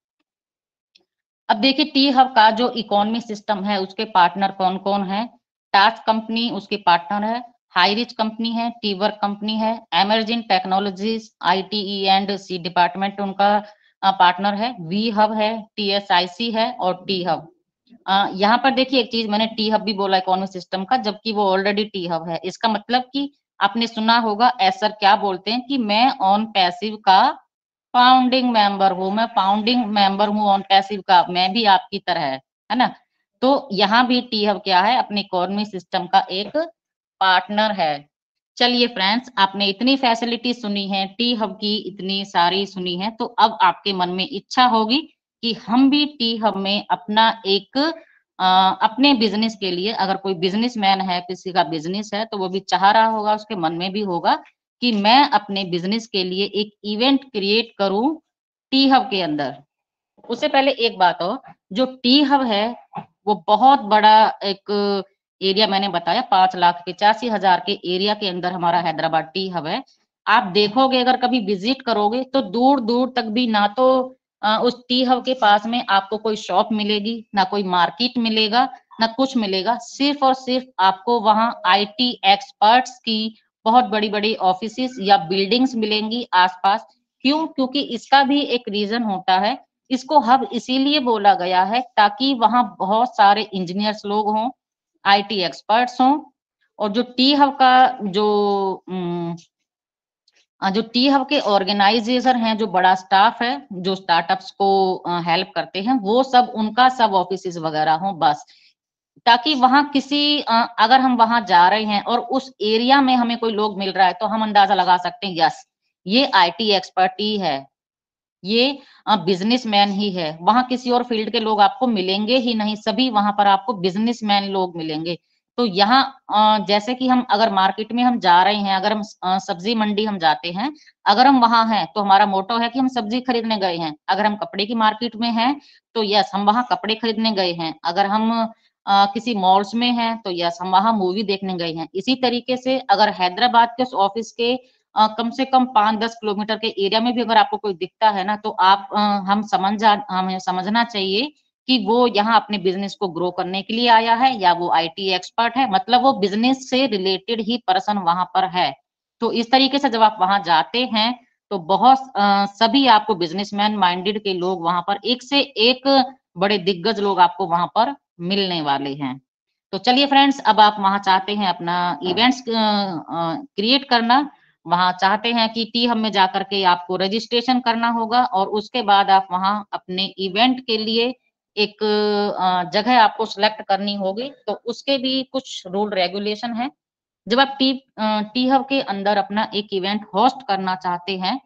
अब देखिए टी हब का जो इकोनॉमी सिस्टम है उसके पार्टनर कौन-कौन है। टास्क कंपनी उसके पार्टनर है, हाईरिच कंपनी है, टी वर्क कंपनी है, emerging technologies ITE and C department उनका पार्टनर है, वी हब है, टीएसआईसी है और टी हब। यहाँ पर देखिए एक चीज मैंने टी हब भी बोला इकोनॉमी सिस्टम का, जबकि वो ऑलरेडी टी हब है। इसका मतलब कि आपने सुना होगा एसर क्या बोलते हैं कि मैं ऑन पैसिव का फाउंडिंग मेंबर हूँ, मैं फाउंडिंग मेंबर हूँ ऑन पैसिव का, मैं भी आपकी तरह है ना। तो यहाँ भी टी हब क्या है, अपने इकोनॉमी सिस्टम का एक पार्टनर है। चलिए फ्रेंड्स, आपने इतनी फैसिलिटी सुनी है, टी हब की इतनी सारी सुनी है, तो अब आपके मन में इच्छा होगी कि हम भी टी हब में अपना एक अपने बिजनेस के लिए, अगर कोई बिजनेसमैन है, किसी का बिजनेस है तो वो भी चाह रहा होगा, उसके मन में भी होगा कि मैं अपने बिजनेस के लिए एक इवेंट क्रिएट करूं टी हब के अंदर। उससे पहले एक बात और, जो टी हब है वो बहुत बड़ा एक एरिया मैंने बताया, 5,85,000 के एरिया के अंदर हमारा हैदराबाद टी हब है। आप देखोगे अगर कभी विजिट करोगे तो दूर दूर तक भी ना तो उस टी हब के पास में आपको कोई शॉप मिलेगी, ना कोई मार्केट मिलेगा, ना कुछ मिलेगा। सिर्फ और सिर्फ आपको वहां आईटी एक्सपर्ट्स की बहुत बड़ी बड़ी ऑफिसेस या बिल्डिंग्स मिलेंगी आसपास। क्यों? क्योंकि इसका भी एक रीजन होता है। इसको हब इसीलिए बोला गया है ताकि वहां बहुत सारे इंजीनियर्स लोग हों, आईटी एक्सपर्ट्स हों। और जो टी हब का जो जो टी हब के ऑर्गेनाइजेशन हैं, जो बड़ा स्टाफ है, जो स्टार्टअप्स को हेल्प करते हैं, वो सब उनका सब ऑफिस वगैरह हो बस। ताकि वहां किसी अगर हम वहां जा रहे हैं और उस एरिया में हमें कोई लोग मिल रहा है तो हम अंदाजा लगा सकते हैं, यस ये आईटी एक्सपर्ट ही है, ये बिजनेसमैन ही है। वहां किसी और फील्ड के लोग आपको मिलेंगे ही नहीं, सभी वहां पर आपको बिजनेसमैन लोग मिलेंगे। तो यहाँ जैसे कि हम अगर मार्केट में हम जा रहे हैं, अगर हम सब्जी मंडी हम जाते हैं, अगर हम वहां हैं तो हमारा मोटो है कि हम सब्जी खरीदने गए हैं। अगर हम कपड़े की मार्केट में हैं तो यस हम वहां कपड़े खरीदने गए हैं। अगर हम किसी मॉल्स में हैं तो यस हम वहां मूवी देखने गए हैं। इसी तरीके से अगर हैदराबाद के उस ऑफिस के कम से कम 5-10 किलोमीटर के एरिया में भी अगर आपको कोई दिखता है ना, तो आप हमें समझना चाहिए कि वो यहाँ अपने बिजनेस को ग्रो करने के लिए आया है, या वो आईटी एक्सपर्ट है, मतलब वो बिजनेस से रिलेटेड ही पर्सन वहां पर है। तो इस तरीके से जब आप वहां जाते हैं तो बहुत सभी आपको बिजनेसमैन माइंडेड के लोग वहां पर एक से एक बड़े दिग्गज लोग आपको वहां पर मिलने वाले हैं। तो चलिए फ्रेंड्स, अब आप वहां चाहते हैं अपना इवेंट्स क्रिएट करना, वहां चाहते हैं कि टी हब में जाकर के आपको रजिस्ट्रेशन करना होगा और उसके बाद आप वहां अपने इवेंट के लिए एक जगह आपको सिलेक्ट करनी होगी। तो उसके भी कुछ रूल रेगुलेशन है। जब आप टी हब के अंदर अपना एक इवेंट होस्ट करना चाहते हैं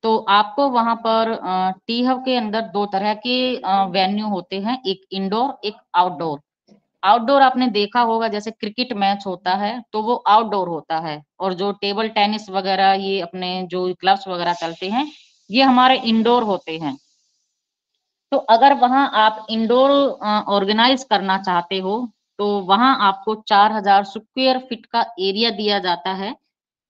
तो आपको वहां पर टी हब के अंदर दो तरह के वेन्यू होते हैं, एक इंडोर एक आउटडोर। आउटडोर आपने देखा होगा, जैसे क्रिकेट मैच होता है तो वो आउटडोर होता है, और जो टेबल टेनिस वगैरह ये अपने जो क्लब्स वगैरह चलते हैं ये हमारे इंडोर होते हैं। तो अगर वहां आप इंडोर ऑर्गेनाइज करना चाहते हो तो वहां आपको 4000 स्क्वायर फीट का एरिया दिया जाता है,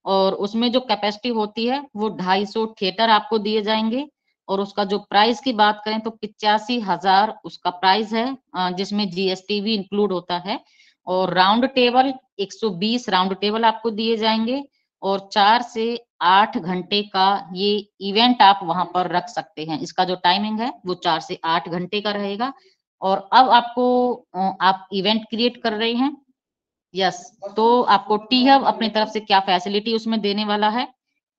और उसमें जो कैपेसिटी होती है वो 250 थिएटर आपको दिए जाएंगे। और उसका जो प्राइस की बात करें तो 85,000 उसका प्राइस है, जिसमें जीएसटी भी इंक्लूड होता है। और राउंड टेबल 120 राउंड टेबल आपको दिए जाएंगे, और 4 से 8 घंटे का ये इवेंट आप वहां पर रख सकते हैं। इसका जो टाइमिंग है वो 4 से 8 घंटे का रहेगा। और अब आपको आप इवेंट क्रिएट कर रहे हैं, यस, तो आपको टी हब अपनी तरफ से क्या फैसिलिटी उसमें देने वाला है,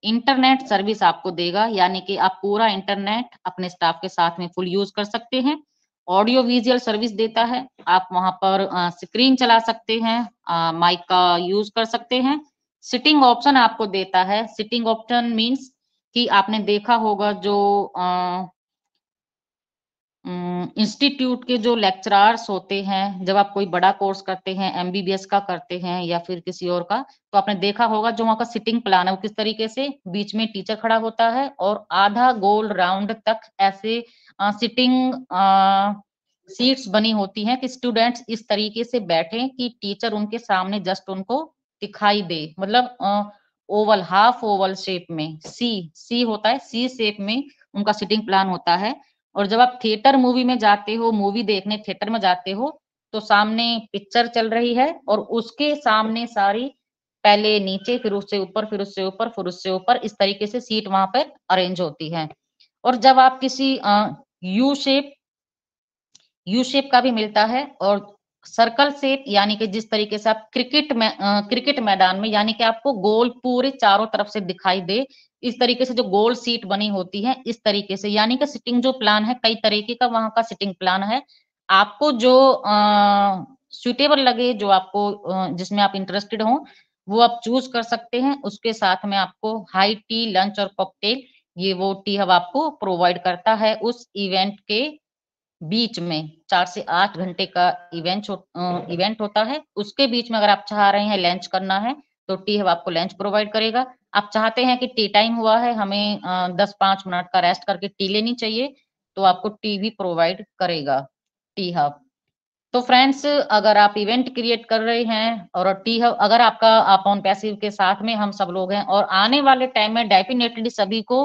इंटरनेट सर्विस आपको देगा, यानी कि आप पूरा इंटरनेट अपने स्टाफ के साथ में फुल यूज कर सकते हैं। ऑडियो विजुअल सर्विस देता है, आप वहां पर स्क्रीन चला सकते हैं, माइक का यूज कर सकते हैं। सिटिंग ऑप्शन आपको देता है। सिटिंग ऑप्शन मींस कि आपने देखा होगा जो इंस्टीट्यूट के जो लेक्चरर्स होते हैं, जब आप कोई बड़ा कोर्स करते हैं, एमबीबीएस का करते हैं या फिर किसी और का, तो आपने देखा होगा जो वहाँ का सिटिंग प्लान है वो किस तरीके से बीच में टीचर खड़ा होता है और आधा गोल राउंड तक ऐसे सिटिंग सीट्स बनी होती हैं कि स्टूडेंट्स इस तरीके से बैठे कि टीचर उनके सामने जस्ट उनको दिखाई दे, मतलब ओवल, हाफ ओवल शेप में, सी सी होता है, सी शेप में उनका सिटिंग प्लान होता है। और जब आप थिएटर मूवी में जाते हो, मूवी देखने थिएटर में जाते हो, तो सामने पिक्चर चल रही है और उसके सामने सारी, पहले नीचे फिर उससे ऊपर फिर उससे ऊपर फिर उससे ऊपर, इस तरीके से सीट वहां पर अरेंज होती है। और जब आप किसी यू शेप का भी मिलता है, और सर्कल शेप, यानी कि जिस तरीके से आप क्रिकेट मैदान में, यानी कि आपको गोल पूरे चारों तरफ से दिखाई दे, इस तरीके से जो गोल सीट बनी होती है इस तरीके से, यानी कि सिटिंग जो प्लान है कई तरीके का वहां का सिटिंग प्लान है। आपको जो सुटेबल लगे, जो आपको जिसमें आप इंटरेस्टेड हो, वो आप चूज कर सकते हैं। उसके साथ में आपको हाई टी, लंच और कॉकटेल, ये वो टी हब आपको प्रोवाइड करता है उस इवेंट के बीच में। 4 से 8 घंटे का इवेंट होता है, उसके बीच में अगर आप चाह रहे हैं लंच करना है तो टी हब आपको लंच प्रोवाइड करेगा। आप चाहते हैं कि टी टाइम हुआ है, हमें 10-5 मिनट का रेस्ट करके टी लेनी चाहिए, तो आपको टी भी प्रोवाइड करेगा टी हब। तो फ्रेंड्स, अगर आप इवेंट क्रिएट कर रहे हैं और टी हब अगर आपका आप ऑन पैसिव के साथ में हम सब लोग हैं और आने वाले टाइम में डेफिनेटली सभी को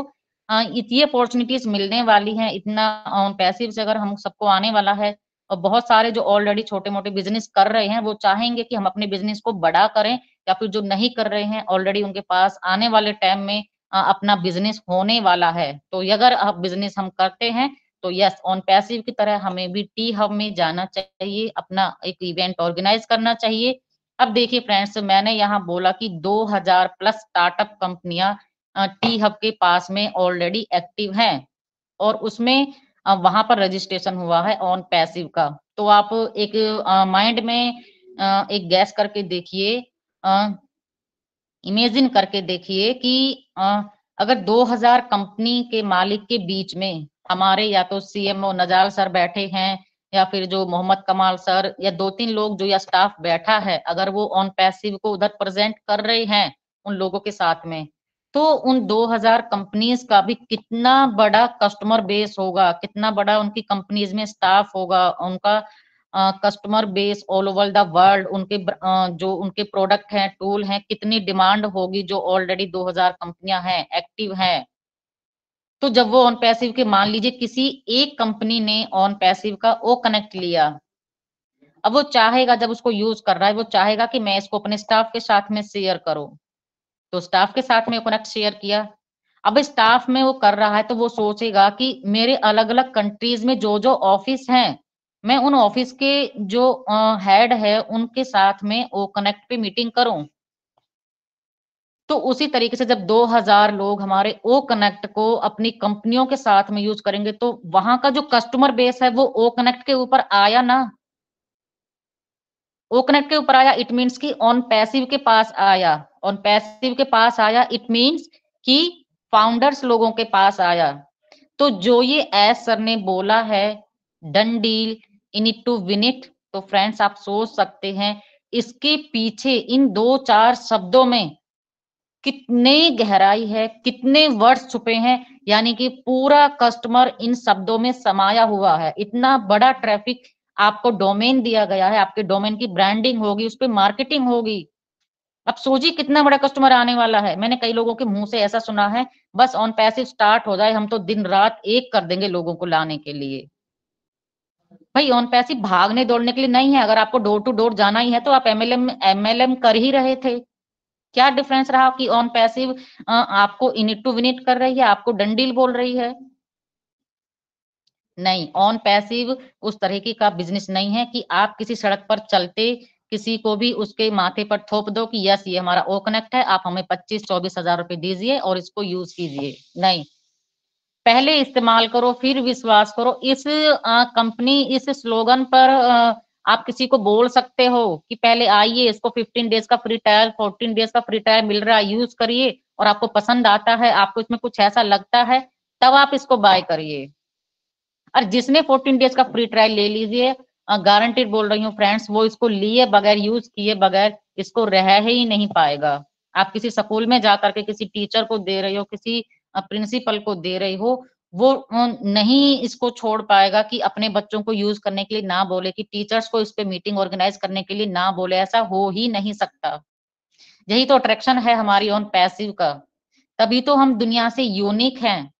ये अपॉर्चुनिटीज मिलने वाली हैं। इतना ऑन पैसिव से अगर हम सबको आने वाला है और बहुत सारे जो ऑलरेडी छोटे-मोटे बिजनेस कर रहे हैं, वो चाहेंगे कि हम अपने बिजनेस को बड़ा करें या फिर जो नहीं कर रहे हैं ऑलरेडी उनके पास आने वाले टाइम में अपना बिजनेस होने वाला है। तो ये अगर आप बिजनेस हम करते हैं तो यस, ऑन पैसिव की तरह हमें भी टी हब में जाना चाहिए, अपना एक इवेंट ऑर्गेनाइज करना चाहिए। अब देखिए फ्रेंड्स, मैंने यहाँ बोला कि 2000 प्लस स्टार्टअप कंपनियां टी हब के पास में ऑलरेडी एक्टिव हैं और उसमें वहां पर रजिस्ट्रेशन हुआ है ऑन पैसिव का। तो आप एक माइंड में एक गैस करके देखिए, इमेजिन करके देखिए कि अगर 2000 कंपनी के मालिक के बीच में हमारे या तो सीएमओ नजाल सर बैठे हैं या फिर जो मोहम्मद कमाल सर या 2-3 लोग जो या स्टाफ बैठा है, अगर वो ऑन पैसिव को उधर प्रेजेंट कर रहे हैं उन लोगों के साथ में, तो उन 2000 कंपनीज का भी कितना बड़ा कस्टमर बेस होगा, कितना बड़ा उनकी कंपनीज में स्टाफ होगा, उनका customer base all over the world, उनके जो उनके प्रोडक्ट हैं, टूल हैं, कितनी डिमांड होगी जो ऑलरेडी 2000 कंपनियां हैं, एक्टिव हैं। तो जब वो ऑन पैसिव के मान लीजिए किसी एक कंपनी ने ऑन पैसिव का ओ कनेक्ट लिया, अब वो चाहेगा जब उसको यूज कर रहा है, वो चाहेगा कि मैं इसको अपने स्टाफ के साथ में शेयर करूं। तो स्टाफ के साथ में कनेक्ट शेयर किया। अब स्टाफ में वो कर रहा है तो वो सोचेगा कि मेरे अलग-अलग कंट्रीज में जो-जो ऑफिस हैं, मैं उन ऑफिस के जो हेड है उनके साथ में वो कनेक्ट पे मीटिंग करूँ। तो उसी तरीके से जब 2000 लोग हमारे ओ कनेक्ट को अपनी कंपनियों के साथ में यूज करेंगे तो वहां का जो कस्टमर बेस है वो ओ कनेक्ट के ऊपर आया ना। ओ कनेक्ट के ऊपर आया, इट मीन्स कि ऑन पैसिव के पास आया। ऑन पैसिव के पास आया इट मीन्स कि फाउंडर्स लोगों के पास आया। तो जो ये एस सर ने बोला है, done deal, in it to win it, तो फ्रेंड्स आप सोच सकते हैं इसके पीछे इन 2-4 शब्दों में कितनी गहराई है, कितने वर्ड्स छुपे हैं, यानी कि पूरा कस्टमर इन शब्दों में समाया हुआ है। इतना बड़ा ट्रैफिक आपको डोमेन दिया गया है, आपके डोमेन की ब्रांडिंग होगी, उस पे मार्केटिंग होगी। अब सोचिए कितना बड़ा कस्टमर आने वाला है। मैंने कई लोगों के मुँह से ऐसा सुना है, बस ऑन पैसिव स्टार्ट हो जाए, हम तो दिन-रात एक कर देंगे लोगों को लाने के लिए। भाई ऑन पैसिव भागने दौड़ने के लिए नहीं है, अगर आपको डोर टू डोर जाना ही है तो आप एमएलएम एमएलएम कर ही रहे थे। क्या डिफरेंस रहा कि ऑन पैसिव आपको in it to win it कर रही है, आपको डंडील बोल रही है? नहीं, ऑन पैसिव उस तरीके का बिज़नेस नहीं है कि आप किसी सड़क पर चलते किसी को भी उसके माथे पर थोप दो कि यस ये हमारा ओ कनेक्ट है, आप हमें 25-24 हज़ार रुपए दीजिए और इसको यूज़ कीजिए। नहीं, पहले इस्तेमाल करो फिर विश्वास करो। इस कंपनी इस स्लोगन पर आप किसी को बोल सकते हो कि पहले आइए इसको 15 डेज़ का फ्री ट्रायल, 14 डेज़ का फ्री ट्रायल मिल रहा है, यूज़ करिए और आपको पसंद आता है, आपको इसमें कुछ ऐसा लगता है, तब आप इसको बाय करिए। और जिसने 14 डेज का फ्री ट्रायल ले लीजिए, गारंटीड बोल रही हूँ फ्रेंड्स, वो इसको लिए बगैर यूज किए बगैर इसको रह ही नहीं पाएगा। आप किसी स्कूल में जा करके किसी टीचर को दे रहे हो, किसी प्रिंसिपल को दे रही हो, वो नहीं इसको छोड़ पाएगा कि अपने बच्चों को यूज करने के लिए ना बोले, कि टीचर्स को इस पे मीटिंग ऑर्गेनाइज करने के लिए ना बोले, ऐसा हो ही नहीं सकता। यही तो अट्रैक्शन है हमारी ऑन पैसिव का। तभी तो हम दुनिया से यूनिक हैं,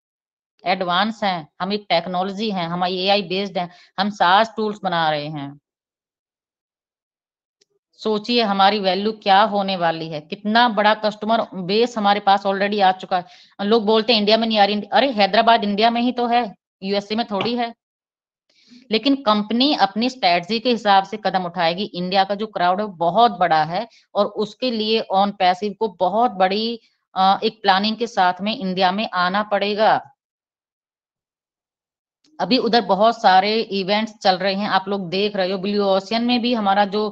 एडवांस हैं, हम एक टेक्नोलॉजी हैं, हम एआई बेस्ड हैं, हम सास टूल्स बना रहे हैं। सोचिए हमारी वैल्यू क्या होने वाली है, कितना बड़ा कस्टमर बेस हमारे पास ऑलरेडी आ चुका है। लोग बोलते हैं इंडिया में नहीं आ रही, अरे हैदराबाद इंडिया में ही तो है, यूएसए में थोड़ी है। लेकिन कंपनी अपनी स्ट्रेटजी के हिसाब से कदम उठाएगी। इंडिया का जो क्राउड है वो बहुत बड़ा है और उसके लिए ऑन पैसिव को बहुत बड़ी एक प्लानिंग के साथ में इंडिया में आना पड़ेगा। अभी उधर बहुत सारे इवेंट्स चल रहे हैं, आप लोग देख रहे हो। ब्लू ओशियन में भी हमारा जो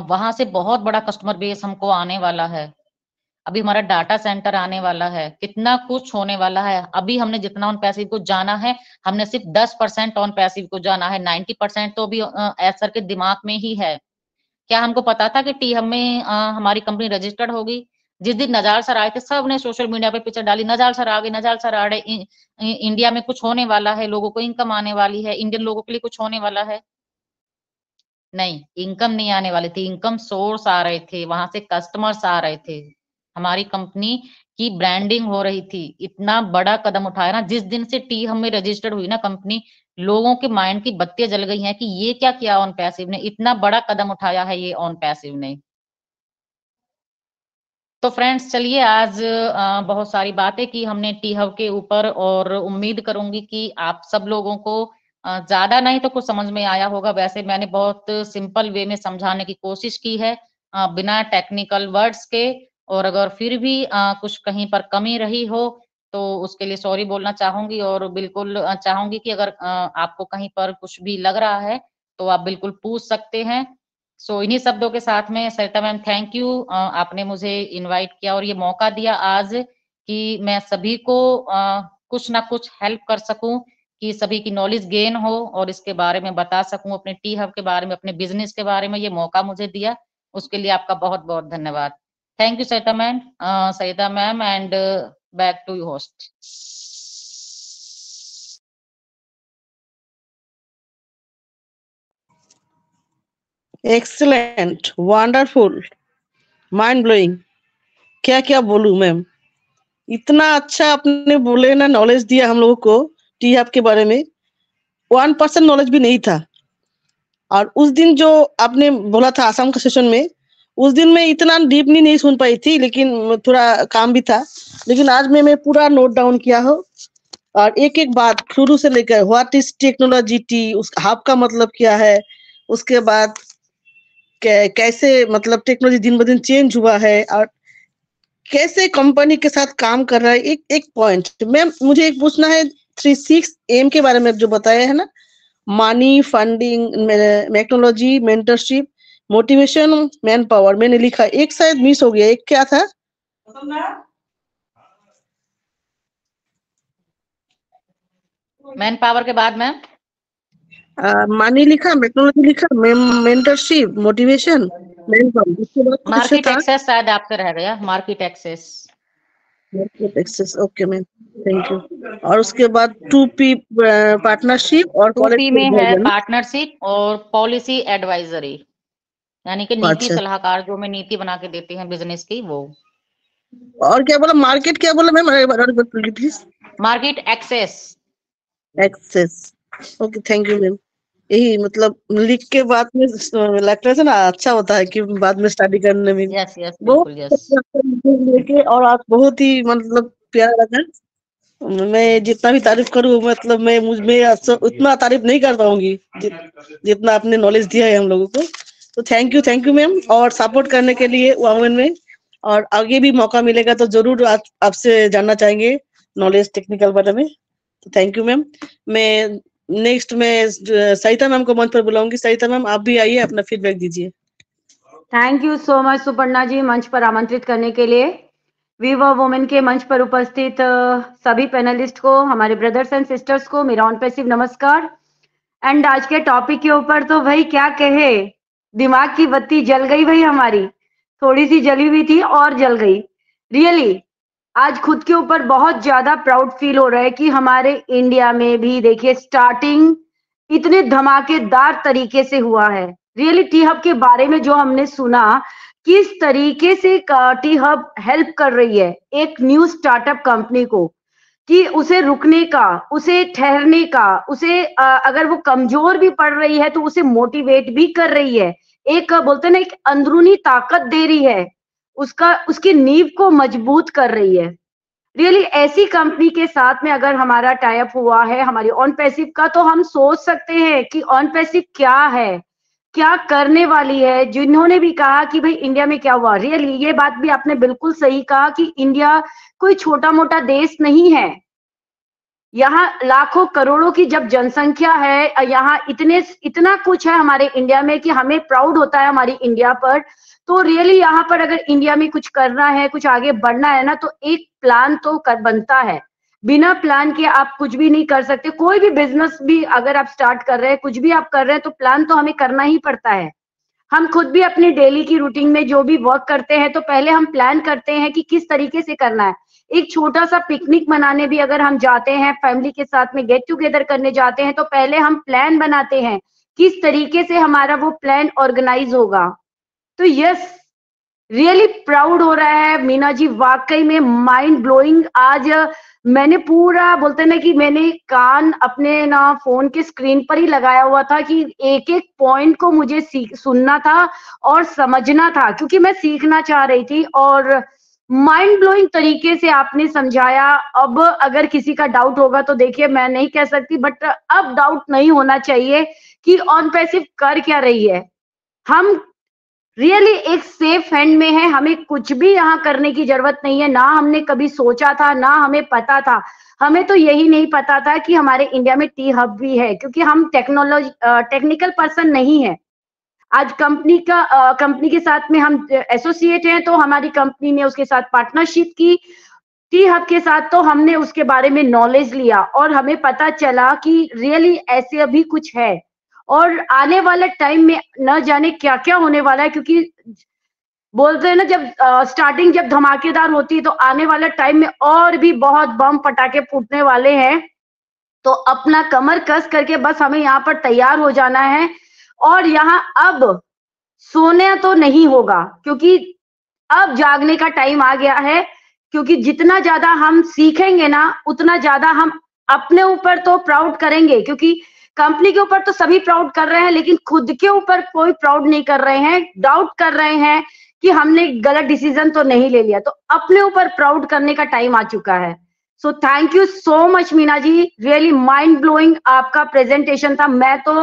वहां से बहुत बड़ा कस्टमर बेस हमको आने वाला है। अभी हमारा डाटा सेंटर आने वाला है, कितना कुछ होने वाला है। अभी हमने जितना ऑन पैसिव को जाना है, हमने सिर्फ 10% ऑन पैसिव को जाना है, 90% तो अभी सर के दिमाग में ही है। क्या हमको पता था कि टी हब में हमारी कंपनी रजिस्टर्ड होगी? जिस दिन नजाल सर आए थे, सबने सोशल मीडिया पे पिक्चर डाली, नजाल सर आ गए, नजाल सर आ रहे, इंडिया में कुछ होने वाला है, लोगों को इनकम आने वाली है, इंडियन लोगों के लिए कुछ होने वाला है। नहीं, इनकम नहीं आने वाली थी, इनकम सोर्स आ रहे थे, वहां से कस्टमर्स आ रहे थे, हमारी कंपनी की ब्रांडिंग हो रही थी। इतना बड़ा कदम उठाया ना, जिस दिन से टी हब में रजिस्टर्ड हुई ना कंपनी, लोगों के माइंड की बत्तियां जल गई हैं कि ये क्या किया ऑन पैसिव ने, इतना बड़ा कदम उठाया है ये ऑन पैसिव ने। तो फ्रेंड्स चलिए, आज बहुत सारी बातें की हमने टी हब के ऊपर, और उम्मीद करूंगी कि आप सब लोगों को ज्यादा नहीं तो कुछ समझ में आया होगा। वैसे मैंने बहुत सिंपल वे में समझाने की कोशिश की है, बिना टेक्निकल वर्ड्स के, और अगर फिर भी कुछ कहीं पर कमी रही हो तो उसके लिए सॉरी बोलना चाहूंगी, और बिल्कुल चाहूंगी कि अगर आपको कहीं पर कुछ भी लग रहा है तो आप बिल्कुल पूछ सकते हैं। सो इन्हीं शब्दों के साथ में सरिता मैम, थैंक यू, आपने मुझे इनवाइट किया और ये मौका दिया आज कि मैं सभी को कुछ ना कुछ हेल्प कर सकूं, कि सभी की नॉलेज गेन हो और इसके बारे में बता सकूं, अपने टी हब के बारे में, अपने बिजनेस के बारे में। ये मौका मुझे दिया, उसके लिए आपका बहुत बहुत धन्यवाद। Thank you Sarita ma'am, and back to you host. Excellent, wonderful, mind blowing. क्या क्या बोलूं मैम, इतना अच्छा आपने बोले ना, नॉलेज दिया हम लोगों को टी हब के बारे में। 1% नॉलेज भी नहीं था। और उस दिन जो आपने बोला था आसाम का सेशन में, उस दिन मैं इतना डीपली नहीं सुन पाई थी, लेकिन थोड़ा काम भी था। लेकिन आज मैं पूरा नोट डाउन किया हो, और एक एक बात शुरू से लेकर व्हाट इज टेक्नोलॉजी टी, उस हब का मतलब क्या है, उसके बाद कैसे मतलब टेक्नोलॉजी दिन ब दिन चेंज हुआ है, और कैसे कंपनी के साथ काम कर रहा है। एक एक पॉइंट मैम मुझे एक पूछना है, 36 एम के बारे में जो बताया है ना, money, funding, technology, mentorship, motivation, man power, मैंने लिखा एक शायद मिस हो गया, एक क्या था? मैन पावर के बाद मैम मनी लिखा, टेक्नोलॉजी लिखा, मेंटरशिप, मोटिवेशन, मैन पावर, उसके बाद कुछ मार्केट था? एक्सेस शायद आपसे रह गया, market access. Access, okay ma'am, thank you. और उसके बाद 2P पार्टनरशिप और 2P क्वालिटी में है एडवाइजर। पार्टनरशिप और पॉलिसी एडवाइजरी, यानी कि नीति अच्छा, सलाहकार, जो में नीति बना के देते हैं बिजनेस की, वो। और क्या बोला, मार्केट क्या बोला ma'am, please? Market access. Access, okay, thank you ma'am. यही मतलब लिख के बाद में लगता है ना, अच्छा होता है कि बाद में स्टडी करने में। यस यस, बहुत बिल्कुल यस। लेके, और आज बहुत ही मतलब प्यारा लगा। मैं जितना भी तारीफ करूं, मतलब मैं मुझ में उतना तारीफ नहीं कर पाऊंगी जितना आपने नॉलेज दिया है हम लोगों को। तो थैंक यू मैम, और सपोर्ट करने के लिए वुमेन में। और आगे भी मौका मिलेगा तो जरूर आपसे जानना चाहेंगे नॉलेज टेक्निकल बारे में। तो थैंक यू मैम। मैं नेक्स्ट में सरिता मैम को मंच पर बुलाऊंगी। सरिता मैम, आप भी आइए, अपना फीडबैक दीजिए। Thank you so much Suparna ji, मंच पर आमंत्रित करने के लिए। वीवा वुमेन के मंच पर उपस्थित सभी पैनलिस्ट को, हमारे ब्रदर्स एंड सिस्टर्स को मेरा ऑन पैसिव नमस्कार। एंड आज के टॉपिक के ऊपर तो भाई क्या कहे, दिमाग की बत्ती जल गई भाई हमारी, थोड़ी सी जली हुई थी और जल गई। रियली आज खुद के ऊपर बहुत ज्यादा प्राउड फील हो रहा है कि हमारे इंडिया में भी देखिए स्टार्टिंग इतने धमाकेदार तरीके से हुआ है। रियली टी हब के बारे में जो हमने सुना, किस तरीके से टी हब हेल्प कर रही है एक न्यू स्टार्टअप कंपनी को, कि उसे रुकने का, उसे ठहरने का, उसे अगर वो कमजोर भी पड़ रही है तो उसे मोटिवेट भी कर रही है, एक बोलते ना एक अंदरूनी ताकत दे रही है, उसका उसकी नींव को मजबूत कर रही है। रियली ऐसी कंपनी के साथ में अगर हमारा टाई अप हुआ है हमारी ऑन पैसिव का, तो हम सोच सकते हैं कि ऑन पैसिव क्या है, क्या करने वाली है। जिन्होंने भी कहा कि भाई इंडिया में क्या हुआ, रियली ये बात भी आपने बिल्कुल सही कहा कि इंडिया कोई छोटा मोटा देश नहीं है। यहाँ लाखों करोड़ों की जब जनसंख्या है, यहाँ इतना कुछ है हमारे इंडिया में कि हमें प्राउड होता है हमारी इंडिया पर। तो रियली यहाँ पर अगर इंडिया में कुछ करना है, कुछ आगे बढ़ना है ना, तो एक प्लान तो बनता है। बिना प्लान के आप कुछ भी नहीं कर सकते। कोई भी बिजनेस भी अगर आप स्टार्ट कर रहे हैं, कुछ भी आप कर रहे हैं, तो प्लान तो हमें करना ही पड़ता है। हम खुद भी अपनी डेली की रूटीन में जो भी वर्क करते हैं, तो पहले हम प्लान करते हैं कि किस तरीके से करना है। एक छोटा सा पिकनिक मनाने भी अगर हम जाते हैं, फैमिली के साथ में गेट टुगेदर करने जाते हैं, तो पहले हम प्लान बनाते हैं किस तरीके से हमारा वो प्लान ऑर्गेनाइज होगा। तो यस, रियली प्राउड हो रहा है मीना जी, वाकई में माइंड ब्लोइंग। आज मैंने पूरा बोलते हैं ना कि मैंने कान अपने ना फोन के स्क्रीन पर ही लगाया हुआ था कि एक एक पॉइंट को मुझे सुनना था और समझना था, क्योंकि मैं सीखना चाह रही थी। और माइंड ब्लोइंग तरीके से आपने समझाया। अब अगर किसी का डाउट होगा तो देखिए, मैं नहीं कह सकती, बट अब डाउट नहीं होना चाहिए कि ऑन पैसिव कर क्या रही है। हम रियली एक सेफ हैंड में है, हमें कुछ भी यहाँ करने की जरूरत नहीं है। ना हमने कभी सोचा था, ना हमें पता था। हमें तो यही नहीं पता था कि हमारे इंडिया में टी हब भी है, क्योंकि हम टेक्निकल पर्सन नहीं है। आज कंपनी के साथ में हम एसोसिएट हैं, तो हमारी कंपनी ने उसके साथ पार्टनरशिप की टी हब के साथ, तो हमने उसके बारे में नॉलेज लिया और हमें पता चला कि रियली ऐसे अभी कुछ है। और आने वाले टाइम में न जाने क्या क्या होने वाला है, क्योंकि बोलते हैं ना, जब स्टार्टिंग जब धमाकेदार होती है तो आने वाले टाइम में और भी बहुत बम पटाखे फूटने वाले हैं। तो अपना कमर कस करके बस हमें यहाँ पर तैयार हो जाना है। और यहाँ अब सोना तो नहीं होगा, क्योंकि अब जागने का टाइम आ गया है। क्योंकि जितना ज्यादा हम सीखेंगे ना, उतना ज्यादा हम अपने ऊपर तो प्राउड करेंगे, क्योंकि कंपनी के ऊपर तो सभी प्राउड कर रहे हैं, लेकिन खुद के ऊपर कोई प्राउड नहीं कर रहे हैं, डाउट कर रहे हैं कि हमने गलत डिसीजन तो नहीं ले लिया। तो अपने ऊपर प्राउड करने का टाइम आ चुका है। So thank you so much Meena ji, really mind blowing आपका प्रेजेंटेशन था। मैं तो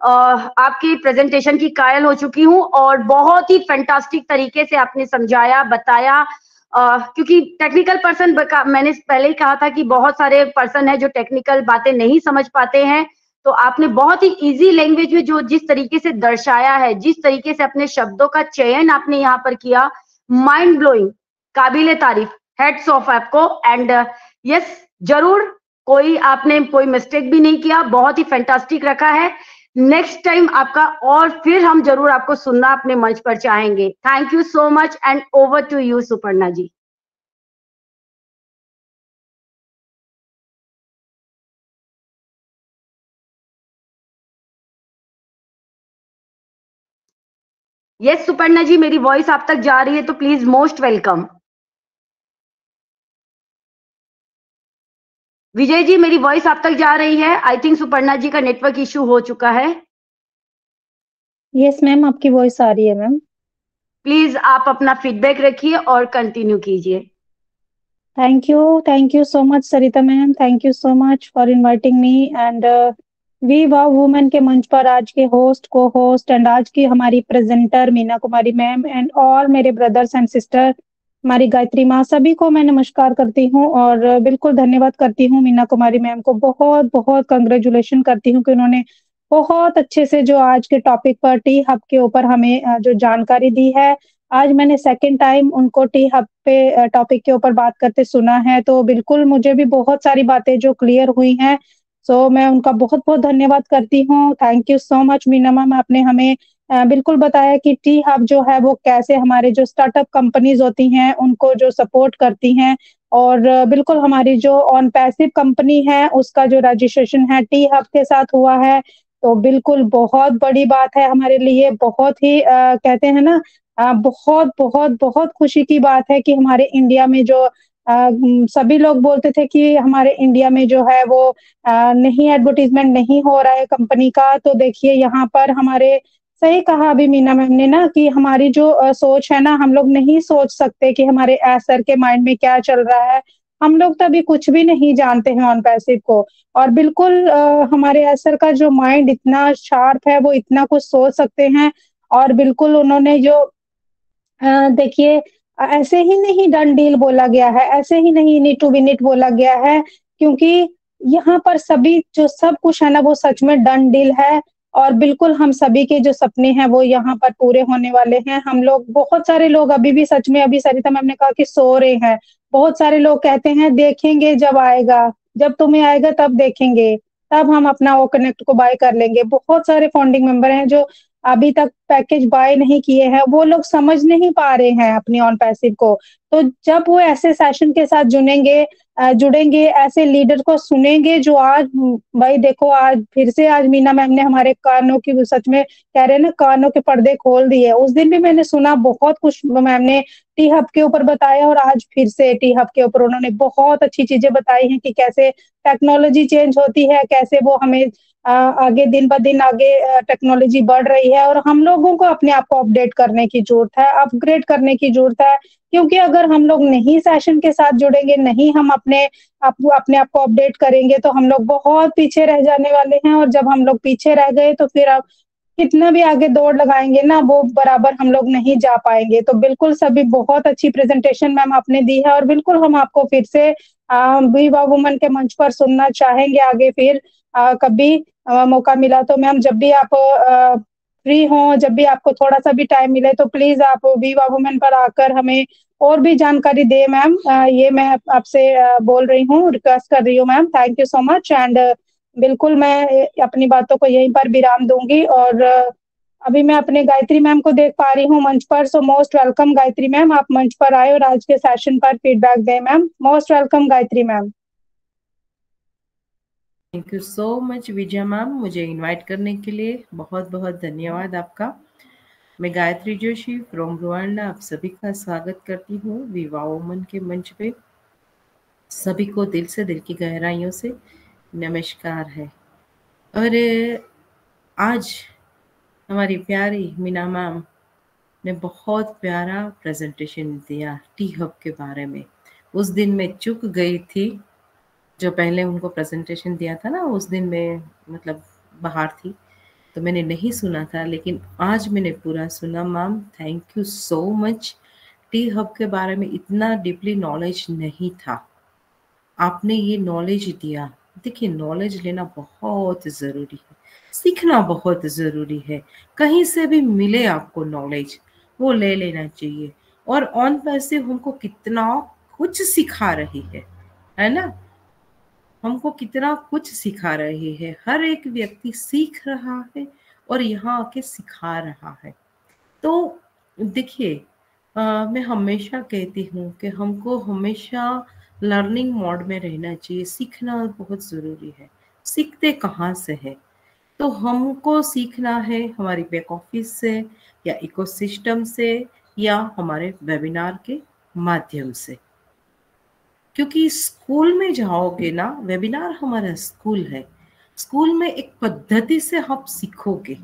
आपकी प्रेजेंटेशन की कायल हो चुकी हूँ, और बहुत ही फैंटास्टिक तरीके से आपने समझाया, बताया। क्योंकि टेक्निकल पर्सन, मैंने पहले ही कहा था कि बहुत सारे पर्सन है जो टेक्निकल बातें नहीं समझ पाते हैं, तो आपने बहुत ही इजी लैंग्वेज में जो जिस तरीके से दर्शाया है, जिस तरीके से अपने शब्दों का चयन आपने यहाँ पर किया, माइंड ब्लोइंग, काबिले तारीफ, हेड्स ऑफ आपको। एंड यस, जरूर आपने कोई मिस्टेक भी नहीं किया, बहुत ही फैंटास्टिक रखा है। नेक्स्ट टाइम आपका और फिर हम जरूर आपको सुनना अपने मंच पर चाहेंगे। Thank you so much, and over to you Suparna ji. Yes Suparna ji, मेरी वॉइस आप तक जा रही है तो please most welcome. Vijay ji, मेरी वॉइस आप तक जा रही है? आई थिंक सुपर्णा जी का नेटवर्क इश्यू हो चुका है। यस मैम, आपकी वॉइस आ रही है मैम। प्लीज आप अपना फीडबैक रखिए और कंटिन्यू कीजिए। Thank you so much Sarita ma'am, thank you so much for inviting me. And we wow women के मंच पर आज के होस्ट, को होस्ट एंड आज की हमारी presenter Meena Kumari ma'am, and और मेरे ब्रदर्स एंड सिस्टर, हमारी गायत्री माँ, सभी को मैं नमस्कार करती हूँ। और बिल्कुल धन्यवाद करती हूँ मीना कुमारी मैम को, बहुत बहुत कंग्रेचुलेशन करती हूँ कि उन्होंने बहुत अच्छे से जो आज के टॉपिक पर, टी हब के ऊपर हमें जो जानकारी दी है। आज मैंने सेकंड टाइम उनको टी हब पे टॉपिक के ऊपर बात करते सुना है, तो बिल्कुल मुझे भी बहुत सारी बातें जो क्लियर हुई हैं। सो मैं उनका बहुत बहुत धन्यवाद करती हूँ। Thank you so much Meena ma'am, आपने हमें बिल्कुल बताया कि टी हब जो है वो कैसे हमारे जो स्टार्टअप कंपनीज होती हैं उनको जो सपोर्ट करती हैं। और बिल्कुल हमारी जो ऑन पैसिव कंपनी है उसका जो रजिस्ट्रेशन है टी हब के साथ हुआ है, तो बिल्कुल बहुत बड़ी बात है हमारे लिए। बहुत ही कहते हैं ना, बहुत बहुत बहुत खुशी की बात है कि हमारे इंडिया में जो सभी लोग बोलते थे कि हमारे इंडिया में जो है वो नहीं, एडवर्टीजमेंट नहीं हो रहा है कंपनी का, तो देखिए यहाँ पर हमारे, सही कहा अभी मीना मैम ने ना कि हमारी जो सोच है ना, हम लोग नहीं सोच सकते कि हमारे सर के माइंड में क्या चल रहा है। हम लोग तो अभी कुछ भी नहीं जानते हैं ऑन पैसिव को, और बिल्कुल हमारे असर का जो माइंड इतना शार्प है, वो इतना कुछ सोच सकते हैं। और बिल्कुल उन्होंने जो देखिए, ऐसे ही नहीं डन डील बोला गया है, ऐसे ही नहीं नीट टू विन इट बोला गया है, क्योंकि यहाँ पर सभी जो सब कुछ है ना वो सच में डन डील है। और बिल्कुल हम सभी के जो सपने हैं वो यहाँ पर पूरे होने वाले हैं। हम लोग, बहुत सारे लोग अभी भी सच में, अभी सरिता मैम ने कहा कि सो रहे हैं, बहुत सारे लोग कहते हैं देखेंगे जब आएगा, जब तुम्हें आएगा तब देखेंगे, तब हम अपना वो कनेक्ट को बाय कर लेंगे। बहुत सारे फाउंडिंग मेंबर हैं जो अभी तक पैकेज बाय नहीं किए हैं, वो लोग समझ नहीं पा रहे हैं अपनी ऑन पैसिव को। तो जब वो ऐसे सेशन के साथ जुड़ेंगे, जुड़ेंगे, ऐसे लीडर को सुनेंगे जो आज भाई देखो आज फिर से आज मीना मैम ने हमारे कानों की सच में कह रहे हैं ना कानों के पर्दे खोल दिए। उस दिन भी मैंने सुना बहुत कुछ मैम ने टी हब के ऊपर बताया और आज फिर से टी हब के ऊपर उन्होंने बहुत अच्छी चीजें बताई हैं कि कैसे टेक्नोलॉजी चेंज होती है, कैसे वो हमें आगे दिन ब दिन आगे टेक्नोलॉजी बढ़ रही है और हम लोगों को अपने आप को अपडेट करने की जरूरत है, अपग्रेड करने की जरूरत है। क्योंकि अगर हम लोग नहीं सेशन के साथ जुड़ेंगे, नहीं हम अपने आप को अपडेट करेंगे तो हम लोग बहुत पीछे रह जाने वाले हैं और जब हम लोग पीछे रह गए तो फिर अब कितना भी आगे दौड़ लगाएंगे ना वो बराबर हम लोग नहीं जा पाएंगे। तो बिल्कुल सभी बहुत अच्छी प्रेजेंटेशन मैम आपने दी है और बिल्कुल हम आपको फिर से विवा वुमन के मंच पर सुनना चाहेंगे आगे फिर कभी मौका मिला तो। मैम जब भी आप फ्री हो, जब भी आपको थोड़ा सा भी टाइम मिले तो प्लीज आप विवा वुमेन पर आकर हमें और भी जानकारी दे मैम। ये मैं आपसे बोल रही हूँ, रिक्वेस्ट कर रही हूँ ma'am. Thank you so much and बिल्कुल मैं अपनी बातों को यहीं पर विराम दूंगी और अभी मैं अपने गायत्री मैम को देख पा रही हूँ मंच पर। सो मोस्ट वेलकम गायत्री मैम, आप मंच पर आए और आज के सेशन पर फीडबैक दें ma'am. Most welcome Gayatri ma'am. Thank you so much Vijay ma'am, मुझे इनवाइट करने के लिए बहुत बहुत धन्यवाद आपका। मैं गायत्री जोशी फ्रॉम रुवांडा आप सभी का स्वागत करती हूँ विवा वुमन के मंच पे। सभी को दिल से, दिल की गहराइयों से नमस्कार है। और आज हमारी प्यारी मीना मैम ने बहुत प्यारा प्रेजेंटेशन दिया टी हब के बारे में। उस दिन मैं चूक गई थी, जो पहले उनको प्रेजेंटेशन दिया था ना उस दिन मैं मतलब बाहर थी तो मैंने नहीं सुना था, लेकिन आज मैंने पूरा सुना। Ma'am thank you so much. T hub के बारे में इतना डीपली नॉलेज नहीं था, आपने ये नॉलेज दिया। देखिए नॉलेज लेना बहुत ज़रूरी है, सीखना बहुत ज़रूरी है। कहीं से भी मिले आपको नॉलेज वो ले लेना चाहिए। और ऑन पैसे हमको कितना कुछ सिखा रही है ना, हमको कितना कुछ सिखा रही है। हर एक व्यक्ति सीख रहा है और यहाँ आके सिखा रहा है। तो देखिए मैं हमेशा कहती हूँ कि हमको हमेशा लर्निंग मोड में रहना चाहिए। सीखना बहुत ज़रूरी है। सीखते कहाँ से है? तो हमको सीखना है हमारी बैक ऑफिस से या इकोसिस्टम से या हमारे वेबिनार के माध्यम से। क्योंकि स्कूल में जाओगे ना, वेबिनार हमारा स्कूल है। स्कूल में एक पद्धति से आप सीखोगे,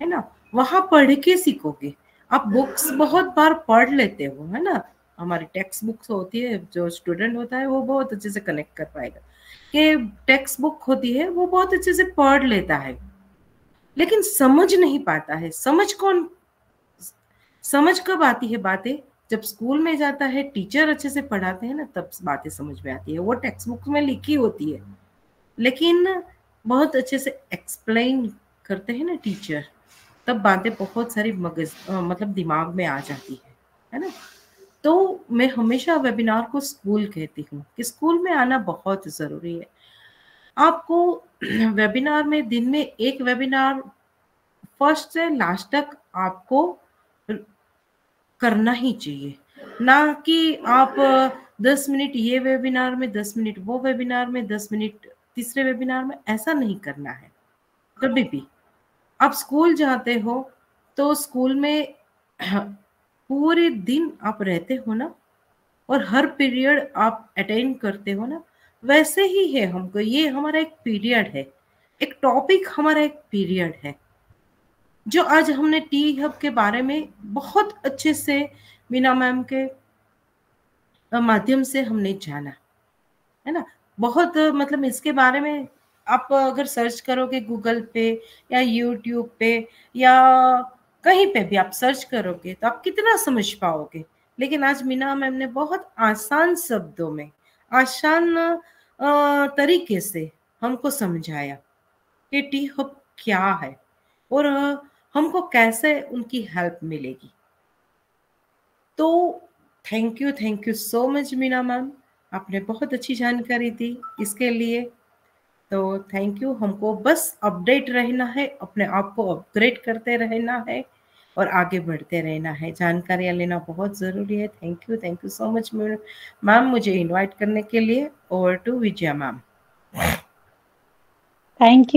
है ना, वहां पढ़ के सीखोगे। आप बुक्स बहुत बार पढ़ लेते हो, है ना, हमारी टेक्स्ट बुक्स होती है, जो स्टूडेंट होता है वो बहुत अच्छे से कनेक्ट कर पाएगा कि टेक्स्ट बुक होती है वो बहुत अच्छे से पढ़ लेता है, लेकिन समझ नहीं पाता है। समझ कब आती है बातें? जब स्कूल में जाता है, टीचर अच्छे से पढ़ाते हैं ना, तब बातें समझ में आती है। वो टेक्स्ट बुक में लिखी होती है, लेकिन बहुत अच्छे से एक्सप्लेन करते हैं ना टीचर, तब बातें बहुत सारी मगज मतलब दिमाग में आ जाती है ना। तो मैं हमेशा वेबिनार को स्कूल कहती हूँ कि स्कूल में आना बहुत ज़रूरी है। आपको वेबिनार में दिन में एक वेबिनार फर्स्ट से लास्ट तक आपको करना ही चाहिए, ना कि आप 10 मिनट ये वेबिनार में, 10 मिनट वो वेबिनार में, 10 मिनट तीसरे वेबिनार में। ऐसा नहीं करना है कभी भी। आप स्कूल जाते हो तो स्कूल में पूरे दिन आप रहते हो ना, और हर पीरियड आप अटेंड करते हो ना, वैसे ही है हमको। ये हमारा एक पीरियड है, एक टॉपिक हमारा एक पीरियड है, जो आज हमने टी हब के बारे में बहुत अच्छे से मीना मैम के माध्यम से हमने जाना, है ना। बहुत मतलब इसके बारे में आप अगर सर्च करोगे गूगल पे या यूट्यूब पे या कहीं पे भी आप सर्च करोगे तो आप कितना समझ पाओगे। लेकिन आज मीना मैम ने बहुत आसान शब्दों में, आसान तरीके से हमको समझाया कि टी हब क्या है और हमको कैसे उनकी हेल्प मिलेगी। तो thank you so much Meena ma'am, आपने बहुत अच्छी जानकारी दी इसके लिए। तो थैंक यू। हमको बस अपडेट रहना है, अपने आप को अपग्रेड करते रहना है, और आगे बढ़ते रहना है। जानकारियाँ लेना बहुत ज़रूरी है। Thank you so much ma'am मुझे इनवाइट करने के लिए। Over to Vijaya ma'am. Thank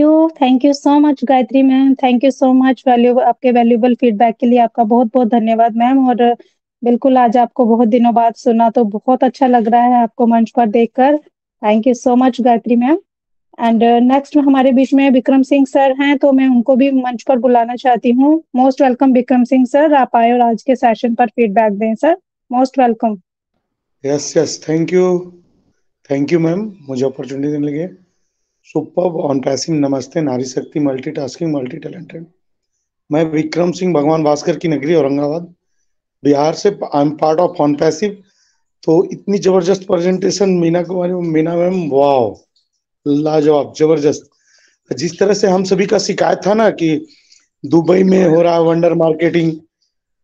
you so much Gayatri ma'am, thank you so much आपके वैल्यूएबल फीडबैक के लिए आपका बहुत बहुत धन्यवाद मैम। और बिल्कुल आज आपको बहुत दिनों बाद सुना तो बहुत अच्छा लग रहा है आपको मंच पर देखकर। Thank you so much Gayatri ma'am. And next हमारे बीच में विक्रम सिंह सर हैं, तो मैं उनको भी मंच पर बुलाना चाहती हूँ। Most welcome Vikram Singh sir, आप आए और आज के सेशन पर फीडबैक दें sir. Most welcome. Yes thank you ma'am मुझे अपॉर्चुनिटी देने लगे। सुपर्ब ऑन पैसिंग, नमस्ते नारी शक्ति, मल्टीटास्किंग, मल्टी टैलेंटेड। मैं विक्रम सिंह, भगवान भास्कर की नगरी औरंगाबाद बिहार से। I am part of on passive. तो इतनी जबरदस्त प्रेजेंटेशन मीना मैम, वाह लाजवाब जबरदस्त। जिस तरह से हम सभी का शिकायत था ना कि दुबई में हो रहा है वंडर मार्केटिंग,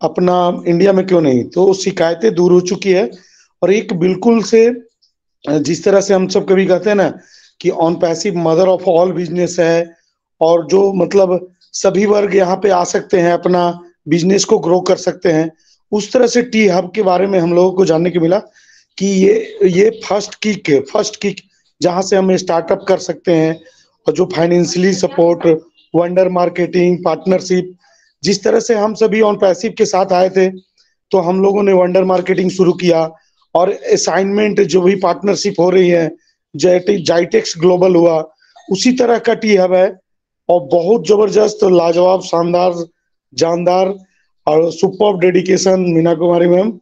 अपना इंडिया में क्यों नहीं, तो शिकायतें दूर हो चुकी है। और एक बिल्कुल से जिस तरह से हम सब कभी कहते हैं ना कि on passive mother of all business है, और जो मतलब सभी वर्ग यहाँ पे आ सकते हैं, अपना बिजनेस को ग्रो कर सकते हैं। उस तरह से टी हब के बारे में हम लोगों को जानने को मिला कि ये फर्स्ट किक जहाँ से हम स्टार्टअप कर सकते हैं, और जो financially support, wonder marketing, partnership, जिस तरह से हम सभी ऑन पैसिव के साथ आए थे, तो हम लोगों ने वंडर मार्केटिंग शुरू किया। और असाइनमेंट जो भी पार्टनरशिप हो रही है, जाइटेक्स ग्लोबल हुआ, उसी तरह का टी हब है। और बहुत जबरदस्त, लाजवाब, शानदार, जानदार और super dedication Meena Kumari ma'am,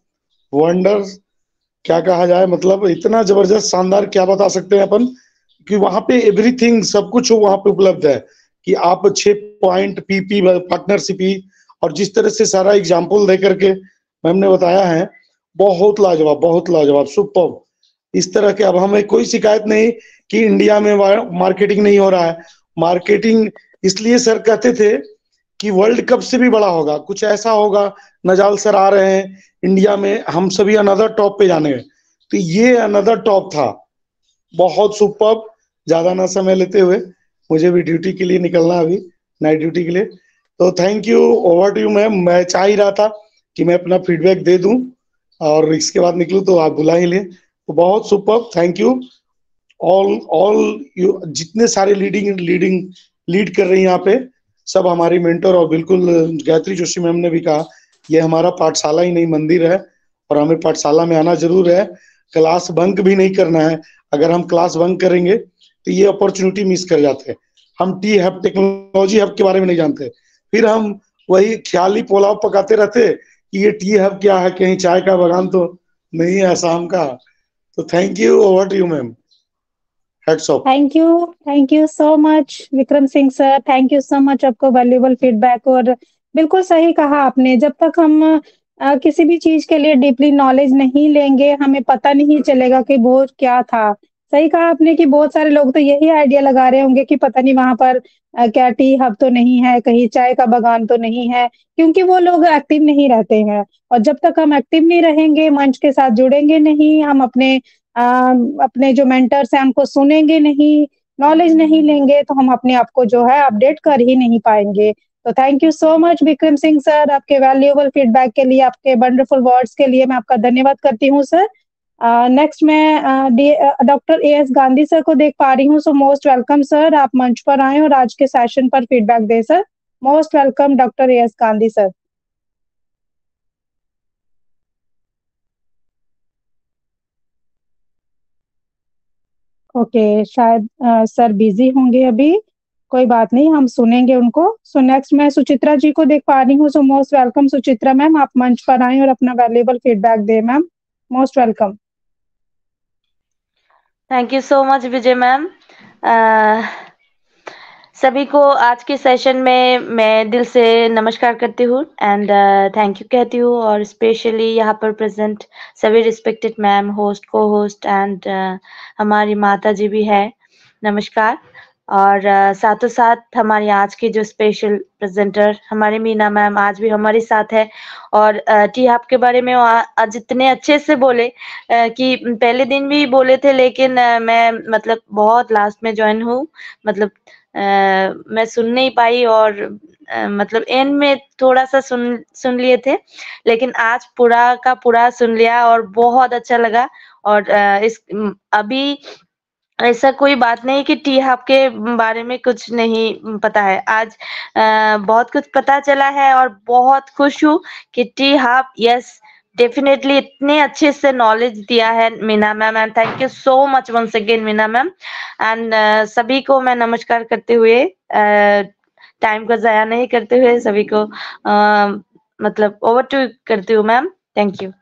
wonder क्या कहा जाए, मतलब इतना जबरदस्त शानदार क्या बता सकते हैं अपन कि वहां पे एवरीथिंग सब कुछ वहां पे उपलब्ध है कि आप 6 पॉइंट पीपी पार्टनरशिप ही, और जिस तरह से सारा एग्जाम्पल दे करके मैम ने बताया है, बहुत लाजवाब सुपर। इस तरह के अब हमें कोई शिकायत नहीं कि इंडिया में मार्केटिंग नहीं हो रहा है। मार्केटिंग इसलिए सर कहते थे कि वर्ल्ड कप से भी बड़ा होगा, कुछ ऐसा होगा। नजाल सर आ रहे हैं इंडिया में, हम सभी अनदर टॉप पे जाने हैं, तो ये अनदर टॉप था। बहुत सुपर। ज्यादा ना समय लेते हुए मुझे भी ड्यूटी के लिए निकलना, अभी नाइट ड्यूटी के लिए। तो thank you, over to you ma'am. मैं चाह ही रहा था कि मैं अपना फीडबैक दे दूं और इसके बाद निकलूं, तो आप बुला ही लिए, तो बहुत super. Thank you all you, जितने सारे लीड कर रही हैं यहाँ पे, सब हमारी मेंटर। और बिल्कुल गायत्री जोशी मैम ने भी कहा, ये हमारा पाठशाला ही नहीं मंदिर है, और हमें पाठशाला में आना जरूर है। क्लास बंक भी नहीं करना है। अगर हम क्लास बंक करेंगे तो ये अपॉर्चुनिटी मिस कर जाते हैं। हम टी हब, टेक्नोलॉजी हब के बारे में नहीं जानते, फिर हम वही ख्याली पुलाव पकाते रहते कि ये टी हब क्या है, कहीं चाय का बगान तो नहीं है आसाम का। तो thank you, over to you ma'am. Heads off. Thank you so much Vikram Singh sir, thank you so much आपको वैल्यूएबल फीडबैक। और बिल्कुल सही कहा आपने, जब तक हम किसी भी चीज के लिए डीपली नॉलेज नहीं लेंगे, हमें पता नहीं चलेगा कि वो क्या था। सही कहा आपने कि बहुत सारे लोग तो यही आइडिया लगा रहे होंगे कि पता नहीं वहां पर क्या टी हब तो नहीं है, कहीं चाय का बगान तो नहीं है, क्योंकि वो लोग एक्टिव नहीं रहते हैं। और जब तक हम एक्टिव नहीं रहेंगे, मंच के साथ जुड़ेंगे नहीं, हम अपने जो मेंटर्स हैं उनको सुनेंगे नहीं, नॉलेज नहीं लेंगे, तो हम अपने आप को जो है अपडेट कर ही नहीं पाएंगे। तो thank you so much Vikram Singh sir, आपके वैल्यूएबल फीडबैक के लिए, आपके वंडरफुल वर्ड्स के लिए मैं आपका धन्यवाद करती हूँ सर। नेक्स्ट मैं डॉक्टर एएस गांधी सर को देख पा रही हूँ। सो मोस्ट वेलकम सर, आप मंच पर आए और आज के सेशन पर फीडबैक दें sir. Most welcome doctor AS Gandhi sir. Okay, शायद सर बिजी होंगे अभी, कोई बात नहीं, हम सुनेंगे उनको। सो नेक्स्ट मैं सुचित्रा जी को देख पा रही हूँ। सो मोस्ट वेलकम सुचित्रा मैम, आप मंच पर आए और अपना वैल्यूएबल फीडबैक दें ma'am. Most welcome. Thank you so much Vijay ma'am. सभी को आज के सेशन में मैं दिल से नमस्कार करती हूँ एंड थैंक यू कहती हूँ, और स्पेशली यहाँ पर प्रेजेंट सभी रिस्पेक्टेड मैम, होस्ट, को होस्ट एंड हमारी माता जी भी है, नमस्कार। और साथों साथ हमारी आज की जो स्पेशल प्रेजेंटर हमारी मीना मैम आज भी हमारे साथ है, और टी हब के बारे में आज इतने अच्छे से बोले कि पहले दिन भी बोले थे, लेकिन मैं मतलब बहुत लास्ट में ज्वाइन हूँ, मतलब मैं सुन नहीं पाई और मतलब एंड में थोड़ा सा सुन लिए थे, लेकिन आज पूरा का पूरा सुन लिया और बहुत अच्छा लगा। और अभी ऐसा कोई बात नहीं कि टी हब के बारे में कुछ नहीं पता है। आज बहुत कुछ पता चला है और बहुत खुश हूँ कि टी हब यस डेफिनेटली इतने अच्छे से नॉलेज दिया है Meena ma'am, and thank you so much once again Meena ma'am. And सभी को मैं नमस्कार करते हुए, टाइम को जाया नहीं करते हुए सभी को मतलब ओवर टू करती हूँ ma'am. Thank you.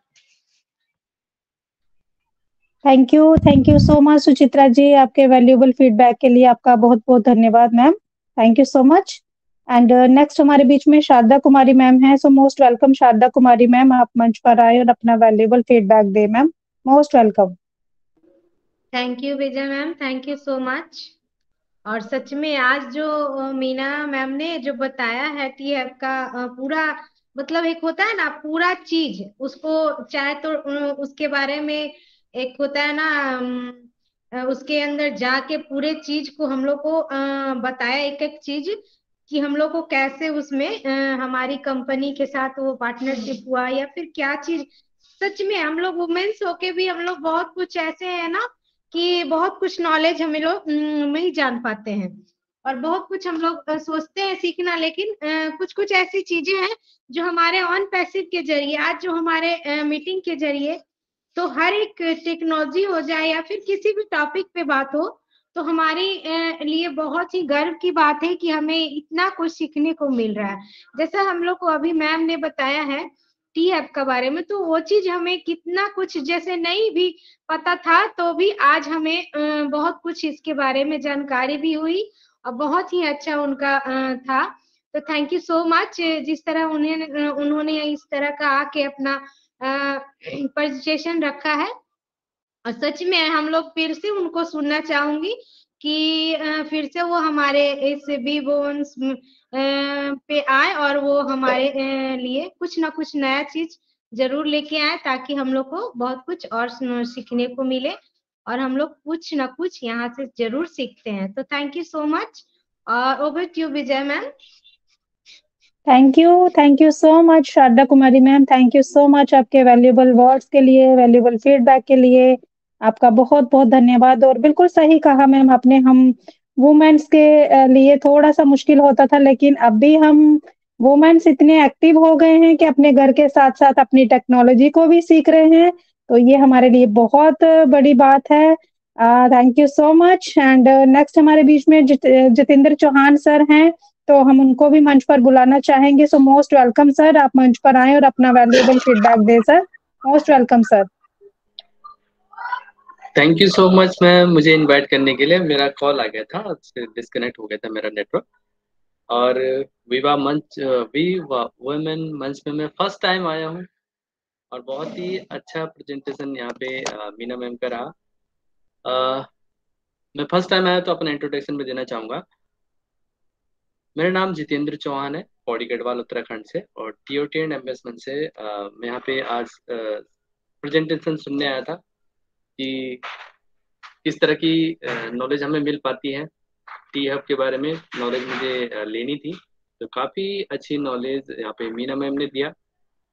Thank you so much Suchitra ji, आपके वैल्यूएबल फीडबैक के लिए आपका बहुत बहुत धन्यवाद ma'am. Thank you so much. And next हमारे बीच में शारदा कुमारी मैम है, so most welcome Sharda Kumari ma'am, आप मंच पर आए और अपना वैल्यूएबल फीडबैक दे ma'am, most welcome. Thank you Vijay ma'am, thank you so much. और सच में आज जो मीना मैम ने जो बताया है टी ऐप का पूरा मतलब एक होता है ना पूरा चीज, उसको चाहे तो उसके बारे में एक होता है ना उसके अंदर जाके पूरे चीज को हम लोग को बताया, एक एक चीज कि हम लोग को कैसे उसमें हमारी कंपनी के साथ वो पार्टनरशिप हुआ या फिर क्या चीज। सच में हम लोग वुमेन्स होके भी हम लोग बहुत कुछ ऐसे है ना कि बहुत कुछ नॉलेज हम लोग नहीं जान पाते हैं, और बहुत कुछ हम लोग सोचते हैं सीखना, लेकिन कुछ कुछ ऐसी चीजें हैं जो हमारे ऑन पैसिव के जरिए आज जो हमारे मीटिंग के जरिए तो हर एक टेक्नोलॉजी हो जाए या फिर किसी भी टॉपिक पे बात हो तो हमारे लिए बहुत ही गर्व की बात है कि हमें इतना कुछ सीखने को मिल रहा है। जैसा हम लोग को अभी मैम ने बताया है टी ऐप के बारे में, तो वो चीज हमें कितना कुछ जैसे नहीं भी पता था तो भी आज हमें बहुत कुछ इसके बारे में जानकारी भी हुई और बहुत ही अच्छा उनका था। तो थैंक यू सो मच, जिस तरह उन्होंने इस तरह का आके अपना प्रेजेंटेशन रखा है, और सच में हम लोग फिर से उनको सुनना चाहूंगी कि फिर से वो हमारे इस बी बोन्स पे आए और वो हमारे लिए कुछ ना कुछ नया चीज जरूर लेके आए, ताकि हम लोग को बहुत कुछ और सीखने को मिले और हम लोग कुछ ना कुछ यहाँ से जरूर सीखते हैं। तो थैंक यू सो मच और over to you Vijay ma'am. Thank you so much Sharda Kumari ma'am, thank you so much आपके वैल्यूएबल वर्ड्स के लिए, वैल्यूएबल फीडबैक के लिए आपका बहुत बहुत धन्यवाद। और बिल्कुल सही कहा मैम आपने, हम वुमेन्स के लिए थोड़ा सा मुश्किल होता था, लेकिन अब भी हम वुमेन्स इतने एक्टिव हो गए हैं कि अपने घर के साथ साथ अपनी टेक्नोलॉजी को भी सीख रहे हैं, तो ये हमारे लिए बहुत बड़ी बात है। Thank you so much. And next हमारे बीच में जितेंद्र चौहान सर हैं, तो हम उनको भी मंच पर बुलाना चाहेंगे। सो मोस्ट वेलकम सर, आप मंच पर आए और अपना वैल्यूएबल फीडबैक दें sir, most welcome sir. Thank you so much ma'am मुझे इनवाइट करने के लिए। मेरा कॉल आ गया था, डिस्कनेक्ट हो गया था मेरा नेटवर्क। और विवाह वुमेन मंच में मैं फर्स्ट टाइम आया हूँ और बहुत ही अच्छा प्रेजेंटेशन यहाँ पे मीना मैम का रहा। मैं फर्स्ट टाइम आया तो अपना इंट्रोडक्शन में देना चाहूँगा। मेरा नाम जितेंद्र चौहान है, पौड़ी गढ़वाल उत्तराखंड से, और टीओटी एंड इन्वेस्टमेंट से मैं यहाँ पे आज प्रेजेंटेशन सुनने आया था कि किस तरह की नॉलेज हमें मिल पाती है। टी हब के बारे में नॉलेज मुझे लेनी थी, तो काफ़ी अच्छी नॉलेज यहाँ पे मीना मैम ने दिया।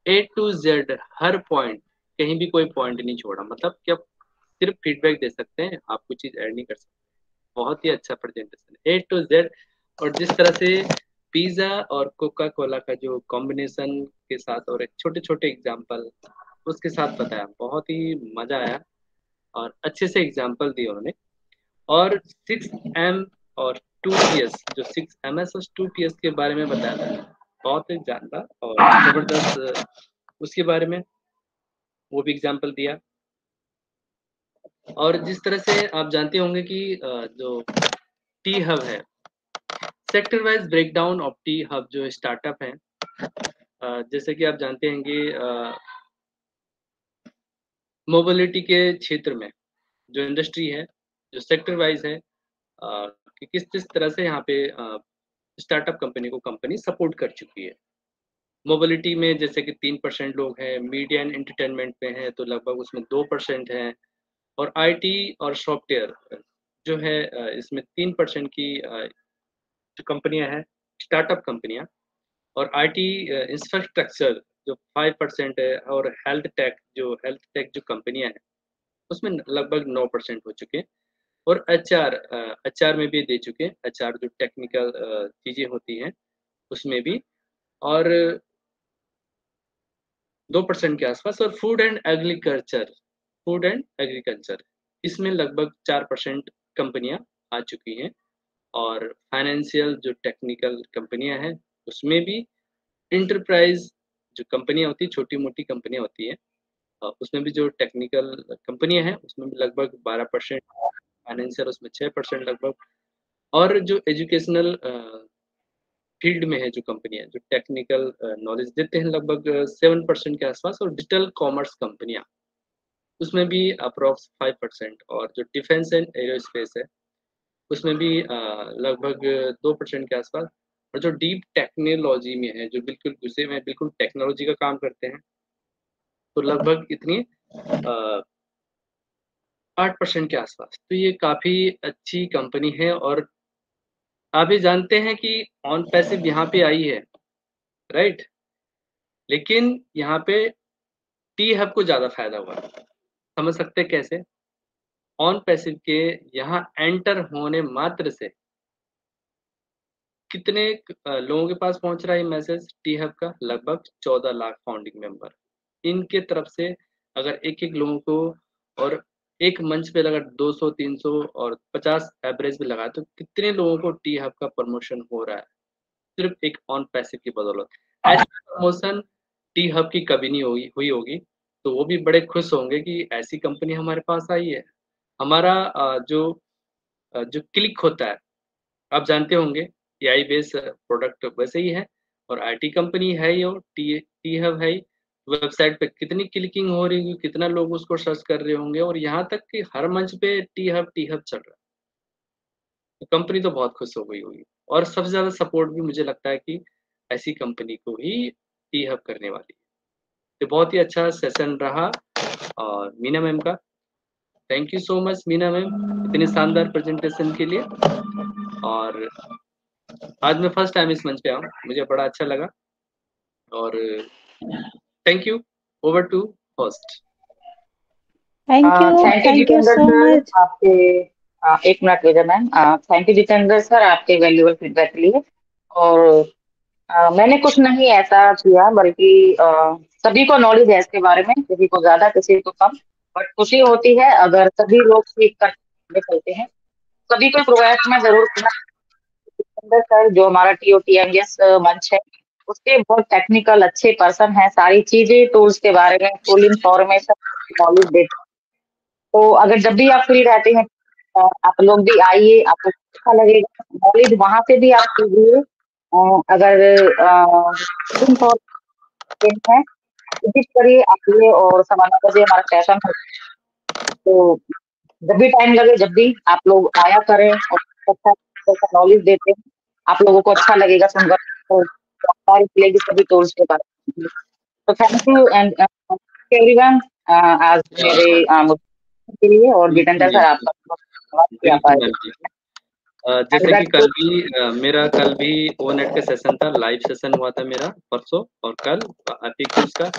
A to Z her point, कहीं भी कोई पॉइंट नहीं छोड़ा, मतलब कि आप सिर्फ फीडबैक दे सकते हैं, आप कुछ चीज़ ऐड नहीं कर सकते। बहुत ही अच्छा प्रेजेंटेशन A to Z। और जिस तरह से पिज़्ज़ा और कोका कोला का जो कॉम्बिनेशन के साथ और एक छोटे छोटे एग्जाम्पल उसके साथ बताया, बहुत ही मज़ा आया और अच्छे से एग्जाम्पल दिए उन्होंने। और 6M और 2PS, जो 6MS और 2PS के बारे में बताया था, बहुत ही जानता और ज़बरदस्त उसके बारे में वो भी एग्जाम्पल दिया। और जिस तरह से आप जानते होंगे कि जो टी हब है, sector wise breakdown of T hub जो स्टार्टअप है, जैसे कि आप जानते हैं कि मोबिलिटी के क्षेत्र में जो इंडस्ट्री है, जो सेक्टर वाइज है, कि किस तरह से यहाँ पे स्टार्टअप कंपनी को कंपनी सपोर्ट कर चुकी है। मोबिलिटी में जैसे कि 3% लोग हैं, मीडिया एंड एंटरटेनमेंट में है तो लगभग उसमें 2% है, और आईटी और सॉफ्टवेयर जो है इसमें 3% की जो कंपनियां हैं, स्टार्टअप कंपनियां, और आईटी इंफ्रास्ट्रक्चर जो 5% है, और हेल्थ टेक जो कंपनियां हैं उसमें लगभग 9% हो चुके हैं। और एचआर में भी दे चुके हैं, एचआर जो टेक्निकल चीजें होती हैं उसमें भी, और 2% के आसपास। और फूड एंड एग्रीकल्चर इसमें लगभग 4% कंपनियां आ चुकी हैं। और फाइनेंशियल जो टेक्निकल कंपनियां हैं उसमें भी, इंटरप्राइज जो कंपनियां होती है, छोटी मोटी कंपनियां होती हैं, उसमें भी जो टेक्निकल कंपनियां हैं उसमें भी लगभग 12%, फाइनेंशियल उसमें 6% लगभग। और जो एजुकेशनल फील्ड में है जो कंपनियां जो टेक्निकल नॉलेज देते हैं लगभग 7% के आसपास। और डिजिटल कॉमर्स कंपनियां उसमें भी अप्रोक्स 5%। और जो डिफेंस एंड एरोस्पेस है उसमें भी लगभग 2% के आसपास। और जो डीप टेक्नोलॉजी में है, जो बिल्कुल घुसे में बिल्कुल टेक्नोलॉजी का काम करते हैं, तो लगभग इतनी 8% के आसपास। तो ये काफी अच्छी कंपनी है। और आप भी जानते हैं कि ऑन पैसिव यहाँ पे आई है, राइट, लेकिन यहाँ पे टी हब को ज्यादा फायदा हुआ। समझ सकते हैं कैसे? ऑन पैसिव के यहाँ एंटर होने मात्र से कितने लोगों के पास पहुंच रहा है मैसेज टी हब का? लगभग 14 लाख फाउंडिंग मेंबर इनके तरफ से। अगर एक एक लोगों को, और एक मंच पे अगर 200, 300 और 50 एवरेज भी लगा, तो कितने लोगों को टी हब का प्रमोशन हो रहा है सिर्फ एक ऑन पैसिव की बदौलत। ऐसी प्रमोशन टी हब की कभी नहीं हुई होगी। तो वो भी बड़े खुश होंगे कि ऐसी कंपनी हमारे पास आई है। हमारा जो क्लिक होता है, आप जानते होंगे, AI बेस प्रोडक्ट वैसे ही है, और आईटी कंपनी है ही, और टी हब है ही। वेबसाइट पे कितनी क्लिकिंग हो रही होगी, कितना लोग उसको सर्च कर रहे होंगे, और यहाँ तक कि हर मंच पे टी हब चल रहा है। तो कंपनी तो बहुत खुश हो गई होगी। और सबसे ज्यादा सपोर्ट भी मुझे लगता है कि ऐसी कंपनी को ही टी हब करने वाली है। तो बहुत ही अच्छा सेशन रहा और मीना मैम का। Thank you so much Meena ma'am, इतने शानदार प्रेजेंटेशन के लिए। और आज मैं फर्स्ट टाइम इस मंच पे आऊँ, मुझे बड़ा अच्छा लगा। और thank you. Over to host. Thank thank you you Jitendra so sir much. आपके 1 minute Vijay ma'am. Thank you Jitendra sir आपके वैल्यूएबल फीडबैक के लिए। और मैंने कुछ नहीं ऐसा किया, बल्कि सभी को नॉलेज है इसके बारे में, किसी को ज्यादा किसी को कम। बट खुशी होती है अगर सभी लोग सीख कर आगे चलते हैं। सभी को प्रोवाइड में जरूर करना। जितेंद्र सर जो हमारा TOTMS मंच है, उसके बहुत टेक्निकल अच्छे पर्सन है, सारी चीजें टूल्स के बारे में फुल इंफॉर्मेशन नॉलेज देते हैं। तो अगर जब भी आप फ्री रहते हैं आप लोग भी आइए, आपको अच्छा लगेगा। नॉलेज वहां से भी आप कीजिए। अगर है विजिट करिए, आइए। और 9:15 बजे हमारा सेशन है, तो जब भी टाइम लगे, जब भी आप लोग आया करें, और अच्छा नॉलेज देते हैं, आप लोगों को अच्छा लगेगा सुनकर, तो जानकारी मिलेगी सभी टूल्स के बारे में। तो थैंक यू एंड एवरीवन आज मेरे के लिए। और जितेंद्र सर आपका बिल्कुल मैम जी। जैसे कि कल भी ओनेट का सेशन था, लाइव सेशन हुआ था मेरा परसों, और कल एपिक्स का।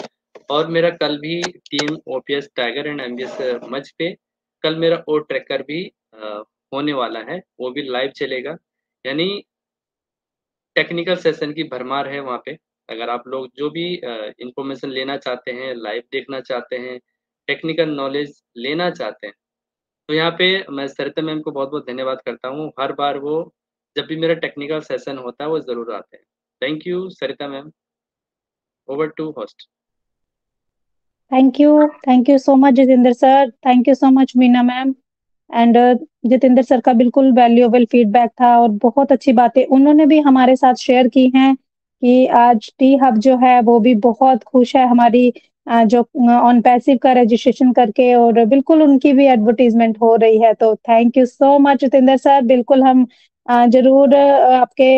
और मेरा कल भी team OPS tiger and MBS मंच पे कल मेरा ओ ट्रैकर भी होने वाला है, वो भी लाइव चलेगा। यानी टेक्निकल सेशन की भरमार है वहाँ पे। अगर आप लोग जो भी इंफॉर्मेशन लेना चाहते हैं, लाइव देखना चाहते हैं, टेक्निकल नॉलेज लेना चाहते हैं, तो यहाँ पे मैं सरिता मैम को बहुत बहुत धन्यवाद करता हूँ। हर बार वो जब भी मेरा टेक्निकल सेशन होता है वो जरूर आते हैं। Thank you Sarita ma'am. Over to host. Thank you so much Jitendra sir. Thank you so much Meena ma'am. And Jitendra sir का बिल्कुल वैल्यूएबल फीडबैक था, और बहुत अच्छी बातें उन्होंने भी हमारे साथ शेयर की हैं कि आज टी हब जो है वो भी बहुत खुश है हमारी जो ऑन पैसिव का रजिस्ट्रेशन करके, और बिल्कुल उनकी भी एडवर्टीजमेंट हो रही है। तो thank you so much Jitendra sir. बिल्कुल हम जरूर आपके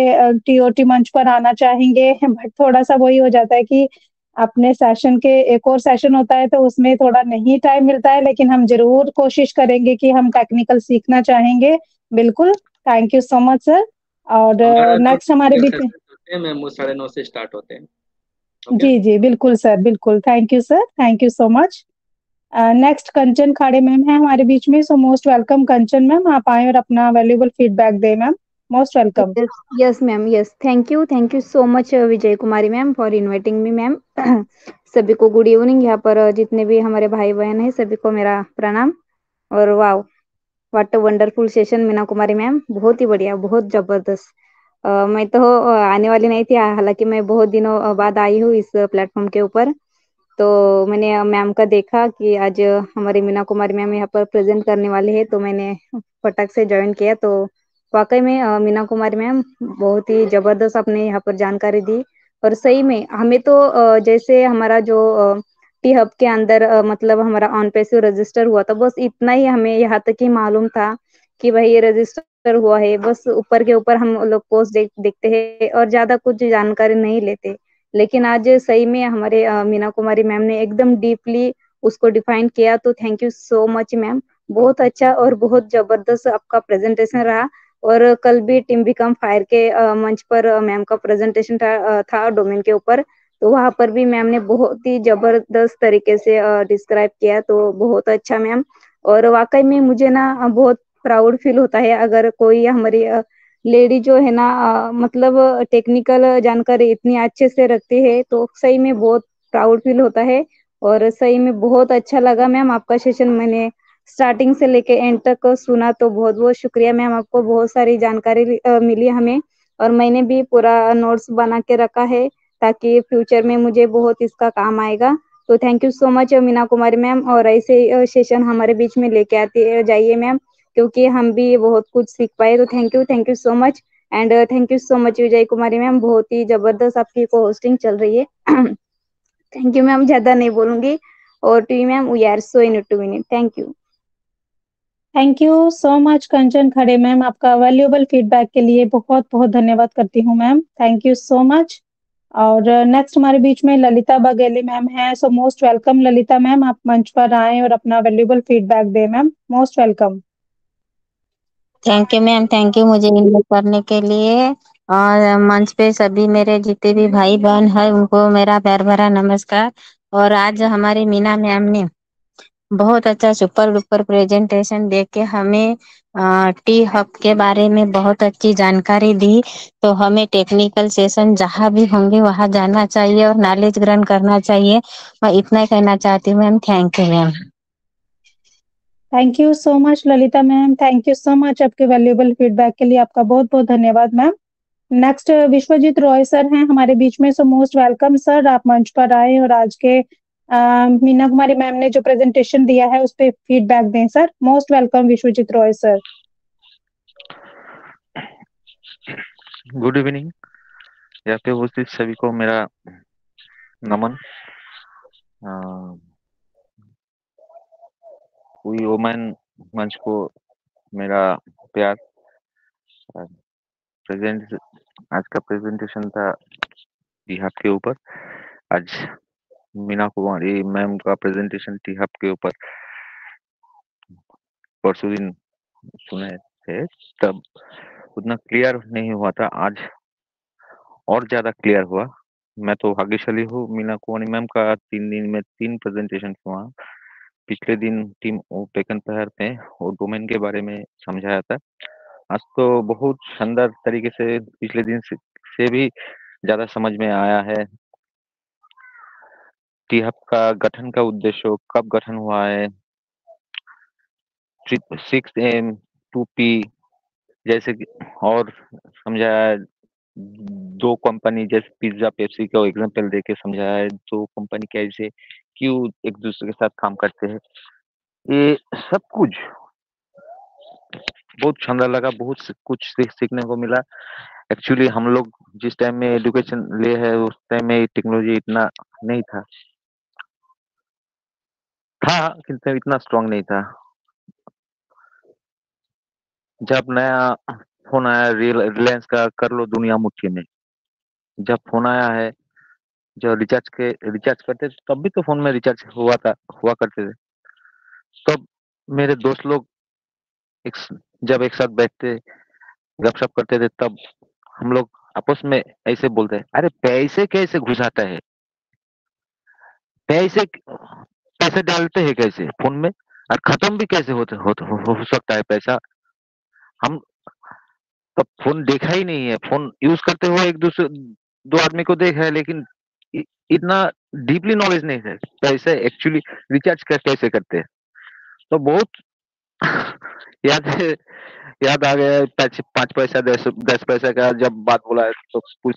TOT मंच पर आना चाहेंगे, बट थोड़ा सा वही हो जाता है कि अपने सेशन के एक और सेशन होता है तो उसमें थोड़ा नहीं टाइम मिलता है, लेकिन हम जरूर कोशिश करेंगे कि हम टेक्निकल सीखना चाहेंगे। बिल्कुल। Thank you so much sir. और हमारा नेक्स्ट हमारे टोटल बीच में, सेशन होते हैं मैम, वो 9:30 से स्टार्ट होते हैं। ओके, जी जी बिल्कुल सर, बिल्कुल, thank you sir, thank you so much. Next Kanchan Khade ma'am है हमारे बीच में, सो मोस्ट वेलकम कंचन मैम, आप आए और अपना वैल्यूएबल फीडबैक दें ma'am, most welcome. Yes, ma'am. Yes, thank you so much, Vijay Kumari ma'am, for inviting me ma'am. सभी को गुड इवनिंग। यहाँ पर जितने भी हमारे भाई बहन हैं सभी को मेरा प्रणाम। और wow, what a wonderful session Meena Kumari ma'am, बहुत ही बढ़िया, बहुत जबरदस्त। मैं तो आने वाली नहीं थी, हालांकि मैं बहुत दिनों बाद आई हूँ इस प्लेटफॉर्म के ऊपर। तो मैंने मैम का देखा कि आज हमारी मीना कुमारी मैम यहाँ पर प्रेजेंट करने वाले हैं, तो मैंने फटक से ज्वाइन किया। तो वाकई में मीना कुमारी मैम बहुत ही जबरदस्त आपने यहाँ पर जानकारी दी। और सही में हमें तो जैसे हमारा जो टी हब के अंदर मतलब हमारा ऑन पैसिव रजिस्टर हुआ था, बस इतना ही हमें यहाँ तक ही मालूम था कि भाई ये रजिस्टर हुआ है, बस ऊपर के ऊपर हम लोग पोस्ट देखते हैं और ज्यादा कुछ जानकारी नहीं लेते। लेकिन आज सही में हमारे मीना कुमारी मैम ने एकदम डीपली उसको डिफाइन किया। तो thank you so much ma'am, बहुत अच्छा और बहुत जबरदस्त आपका प्रेजेंटेशन रहा। और कल भी टीम बिकम फायर के मंच पर मैम का प्रेजेंटेशन था डोमेन के ऊपर। तो वहां पर भी मैम ने बहुत ही जबरदस्त तरीके से डिस्क्राइब किया, तो बहुत अच्छा मैम। और वाकई में मुझे ना बहुत प्राउड फील होता है अगर कोई हमारी लेडी जो है ना मतलब टेक्निकल जानकारी इतनी अच्छे से रखती है, तो सही में बहुत प्राउड फील होता है। और सही में बहुत अच्छा लगा मैम आपका सेशन, मैंने स्टार्टिंग से लेके एंड तक सुना। तो बहुत बहुत शुक्रिया मैम, आपको बहुत सारी जानकारी मिली हमें। और मैंने भी पूरा नोट्स बना के रखा है ताकि फ्यूचर में मुझे बहुत इसका काम आएगा। तो thank you so much Meena Kumari ma'am, और ऐसे सेशन हमारे बीच में लेके आते जाइए मैम, क्योंकि हम भी बहुत कुछ सीख पाए। तो thank you so much. And thank you so much Vijay Kumari ma'am, बहुत ही जबरदस्त आपकी को होस्टिंग चल रही है। थैंक यू मैम, ज्यादा नहीं बोलूंगी। और to you ma'am, we are so in to win. Thank you. Thank you so much Kanchan Khade ma'am, आपका वैल्यूएबल फीडबैक के लिए बहुत बहुत धन्यवाद करती हूँ ma'am, thank you so much. और नेक्स्ट हमारे बीच में ललिता बघेली मैम है, so most welcome Lalita ma'am, आप मंच पर आए और अपना वैल्यूएबल फीडबैक दें ma'am, most welcome. Thank you ma'am, thank you मुझे इन्वाइट करने के लिए। और मंच पे सभी मेरे जितने भी भाई बहन है उनको मेरा प्यार भरा नमस्कार। और आज हमारी मीना मैम ने बहुत अच्छा सुपर डुपर प्रेजेंटेशन दे के हमें टी हब के बारे में बहुत अच्छी जानकारी दी। तो हमें टेक्निकल सेशन जहाँ भी होंगे वहाँ जाना चाहिए और नॉलेज ग्रहण करना चाहिए। मैं इतना ही कहना चाहती हूँ ma'am, thank you ma'am. Thank you so much Lalita ma'am, thank you so much आपके वैल्यूएबल फीडबैक के लिए, आपका बहुत बहुत धन्यवाद ma'am. Next Vishwajeet Roy sir हैं हमारे बीच में, सो मोस्ट वेलकम सर, आप मंच पर आए और आज के मीना कुमारी मैम ने जो प्रेजेंटेशन दिया है उस पर फीडबैक दें sir, most welcome Vishwajeet Roy sir. Good evening, यहाँ पे उपस्थित सभी को मेरा नमन। हुई वोमेन मंच को मेरा प्यार। प्रेजेंट आज का प्रेजेंटेशन था टी हब के ऊपर। आज मीना कुमारी मैम का प्रेजेंटेशन टी हब के ऊपर परसों दिन सुने थे, तब उतना क्लियर नहीं हुआ था, आज और ज्यादा क्लियर हुआ। मैं तो भाग्यशाली हूँ, मीना कुमारी मैम का 3 दिन में 3 प्रेजेंटेशन हुआ। पिछले दिन टीम टेकन पहर में वो डोमेन के बारे में समझाया था। आज तो बहुत शानदार तरीके से पिछले दिन से भी ज्यादा समझ में आया है। टी हब का गठन का उद्देश्य, कब गठन हुआ है, 6M 2P जैसे कि, और समझाया है। 2 कंपनी जैसे पिज्जा पेप्सी का एग्जांपल देके समझाया है, 2 कंपनी कैसे क्यों एक दूसरे के साथ काम करते हैं। ये सब कुछ बहुत शानदार लगा, बहुत कुछ सीखने को मिला। एक्चुअली हम लोग जिस टाइम में एजुकेशन ले है उस टाइम में टेक्नोलॉजी इतना नहीं था किंतु इतना स्ट्रांग नहीं था। जब नया फोन आया रिलायंस का, कर लो दुनिया मुट्ठी में, जब फोन आया है, जब रिचार्ज करते थे तब भी तो फोन में रिचार्ज हुआ करते थे। तब मेरे दोस्त लोग जब एक साथ बैठते गपशप करते थे, तब हम लोग आपस में ऐसे बोलते हैं, अरे पैसे कैसे घुसाता है, पैसे पैसे डालते हैं कैसे फोन में, और खत्म भी कैसे हो सकता है पैसा। हम तब फोन देखा ही नहीं है, फोन यूज करते हुए एक दूसरे दो आदमी को देखा है, लेकिन इतना डीपली नॉलेज नहीं है पैसे एक्चुअली रिचार्ज कैसे करते हैं। तो बहुत याद है, याद आ गया, 5 पैसा 10 पैसा का जब बात बोला है तो कुछ।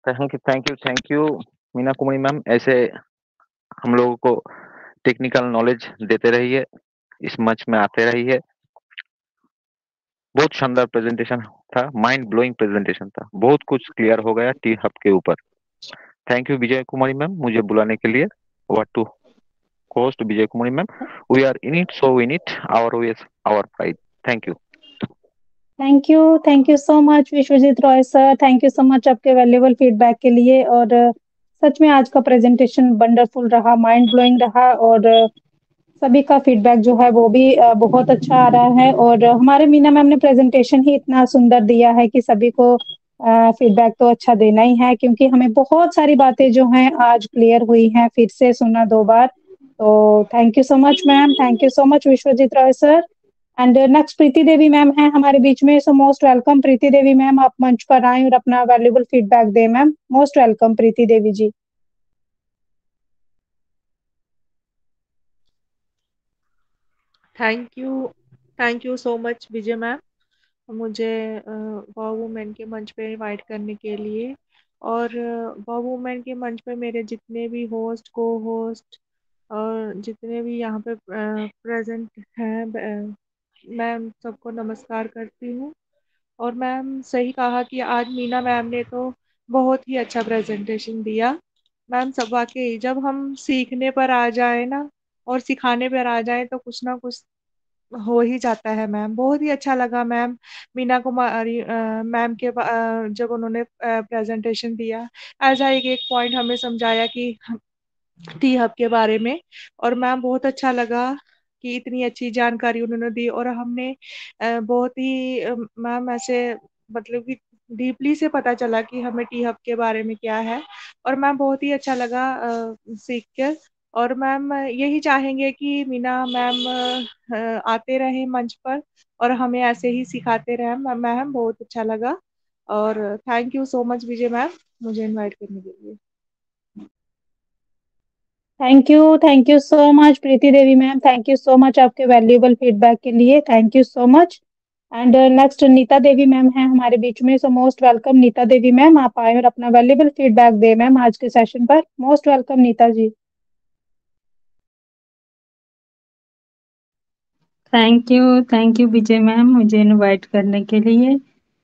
Thank you Meena Kumari ma'am, ऐसे हम लोगों को टेक्निकल नॉलेज देते रहिए, इस मंच में आते रहिए। बहुत शानदार प्रेजेंटेशन था, माइंड ब्लोइंग प्रेजेंटेशन था, बहुत कुछ क्लियर हो गया टी हब के ऊपर। Thank you Vijay Kumari ma'am मुझे बुलाने के लिए। Over to host Vijay Kumari ma'am. We are in it, so in it, our pride. Thank you. Thank you so much Vishwajeet Roy sir, thank you so much आपके वैल्यूएबल फीडबैक के लिए। और सच में आज का प्रेजेंटेशन वंडरफुल रहा, माइंड ब्लोइंग रहा, और सभी का फीडबैक जो है वो भी बहुत अच्छा आ रहा है। और हमारे मीना मैम ने प्रेजेंटेशन ही इतना सुंदर दिया है कि सभी को फीडबैक तो अच्छा देना ही है, क्योंकि हमें बहुत सारी बातें जो हैं आज क्लियर हुई हैं, फिर से सुना 2 बार। तो thank you so much ma'am, thank you so much Vishwajeet Roy sir. And next Preeti Devi ma'am है हमारे बीच में, so most welcome Preeti Devi ma'am, आप मंच पर आए और अपना वैल्यूएबल फीडबैक दें ma'am. Most welcome Preeti Devi ji. Thank you so much Vijay ma'am, मुझे वाव वुमेन के मंच पे इनवाइट करने के लिए। और वाव वुमेन के मंच पे मेरे जितने भी होस्ट, को होस्ट और जितने भी यहाँ पे प्रेजेंट हैं, मैं उन सबको नमस्कार करती हूँ। और मैम सही कहा कि आज मीना मैम ने तो बहुत ही अच्छा प्रेजेंटेशन दिया। मैम सब वाकई जब हम सीखने पर आ जाए ना और सिखाने पर आ जाए तो कुछ ना कुछ हो ही जाता है। मैम बहुत ही अच्छा लगा मैम, मीना कुमारी मैम के जब उन्होंने प्रेजेंटेशन दिया, ऐसा एक पॉइंट हमें समझाया कि टी हब के बारे में। और मैम बहुत अच्छा लगा कि इतनी अच्छी जानकारी उन्होंने दी, और हमने बहुत ही मैम ऐसे मतलब कि डीपली से पता चला कि हमें टी हब के बारे में क्या है। और मैम बहुत ही अच्छा लगा सीख कर। और मैम यही चाहेंगे कि मीना मैम आते रहें मंच पर और हमें ऐसे ही सिखाते रहें। मैम बहुत अच्छा लगा, और thank you so much Vijay ma'am मुझे इनवाइट करने के लिए। Thank you so much Preeti Devi ma'am, thank you so much आपके वैल्यूएबल फीडबैक के लिए, thank you so much. And next Neeta Devi ma'am है हमारे बीच में, so most welcome Neeta Devi ma'am, आप आए और अपना वैल्यूएबल फीडबैक दे मैम आज के सेशन पर। Most welcome Neeta ji. Thank you Vijay ma'am मुझे इनवाइट करने के लिए।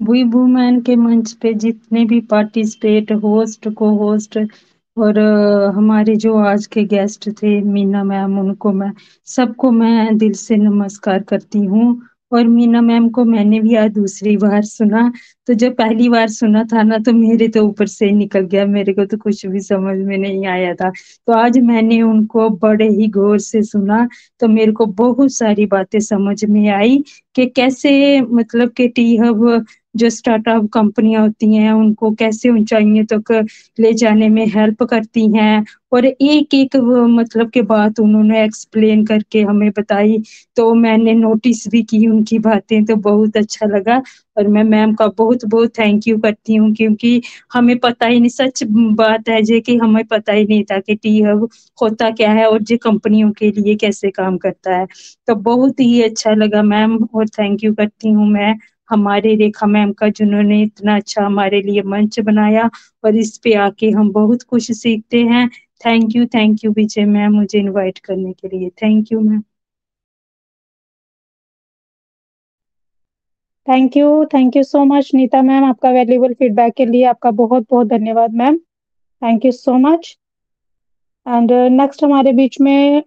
वी वुमेन के मंच पे जितने भी पार्टिसिपेट, होस्ट, को होस्ट और हमारे जो आज के गेस्ट थे मीना मैम, उनको मैं सबको मैं दिल से नमस्कार करती हूँ। और मीना मैम को मैंने भी आज दूसरी बार सुना, तो जब पहली बार सुना था ना तो मेरे तो ऊपर से निकल गया, मेरे को तो कुछ भी समझ में नहीं आया था। तो आज मैंने उनको बड़े ही गौर से सुना, तो मेरे को बहुत सारी बातें समझ में आई कि कैसे मतलब कि टी हब जो स्टार्टअप कंपनियां होती हैं उनको कैसे ऊंचाइयों तक ले जाने में हेल्प करती हैं। और एक एक मतलब के बात उन्होंने एक्सप्लेन करके हमें बताई, तो मैंने नोटिस भी की उनकी बातें, तो बहुत अच्छा लगा। और मैं मैम का बहुत बहुत थैंक यू करती हूँ, क्योंकि हमें पता ही नहीं, सच बात है जे कि हमें पता ही नहीं था कि टी हब होता क्या है और जो कंपनियों के लिए कैसे काम करता है। तो बहुत ही अच्छा लगा मैम, और थैंक यू करती हूँ मैं हमारे रेखा मैम का, जिन्होंने इतना अच्छा हमारे लिए मंच बनाया और इस पे आके हम बहुत कुछ सीखते हैं। थैंक यू विजय मैम मुझे इनवाइट करने के लिए, thank you ma'am. Thank you so much Neeta ma'am, आपका वैल्यूएबल फीडबैक के लिए आपका बहुत बहुत धन्यवाद ma'am, thank you so much. And next हमारे बीच में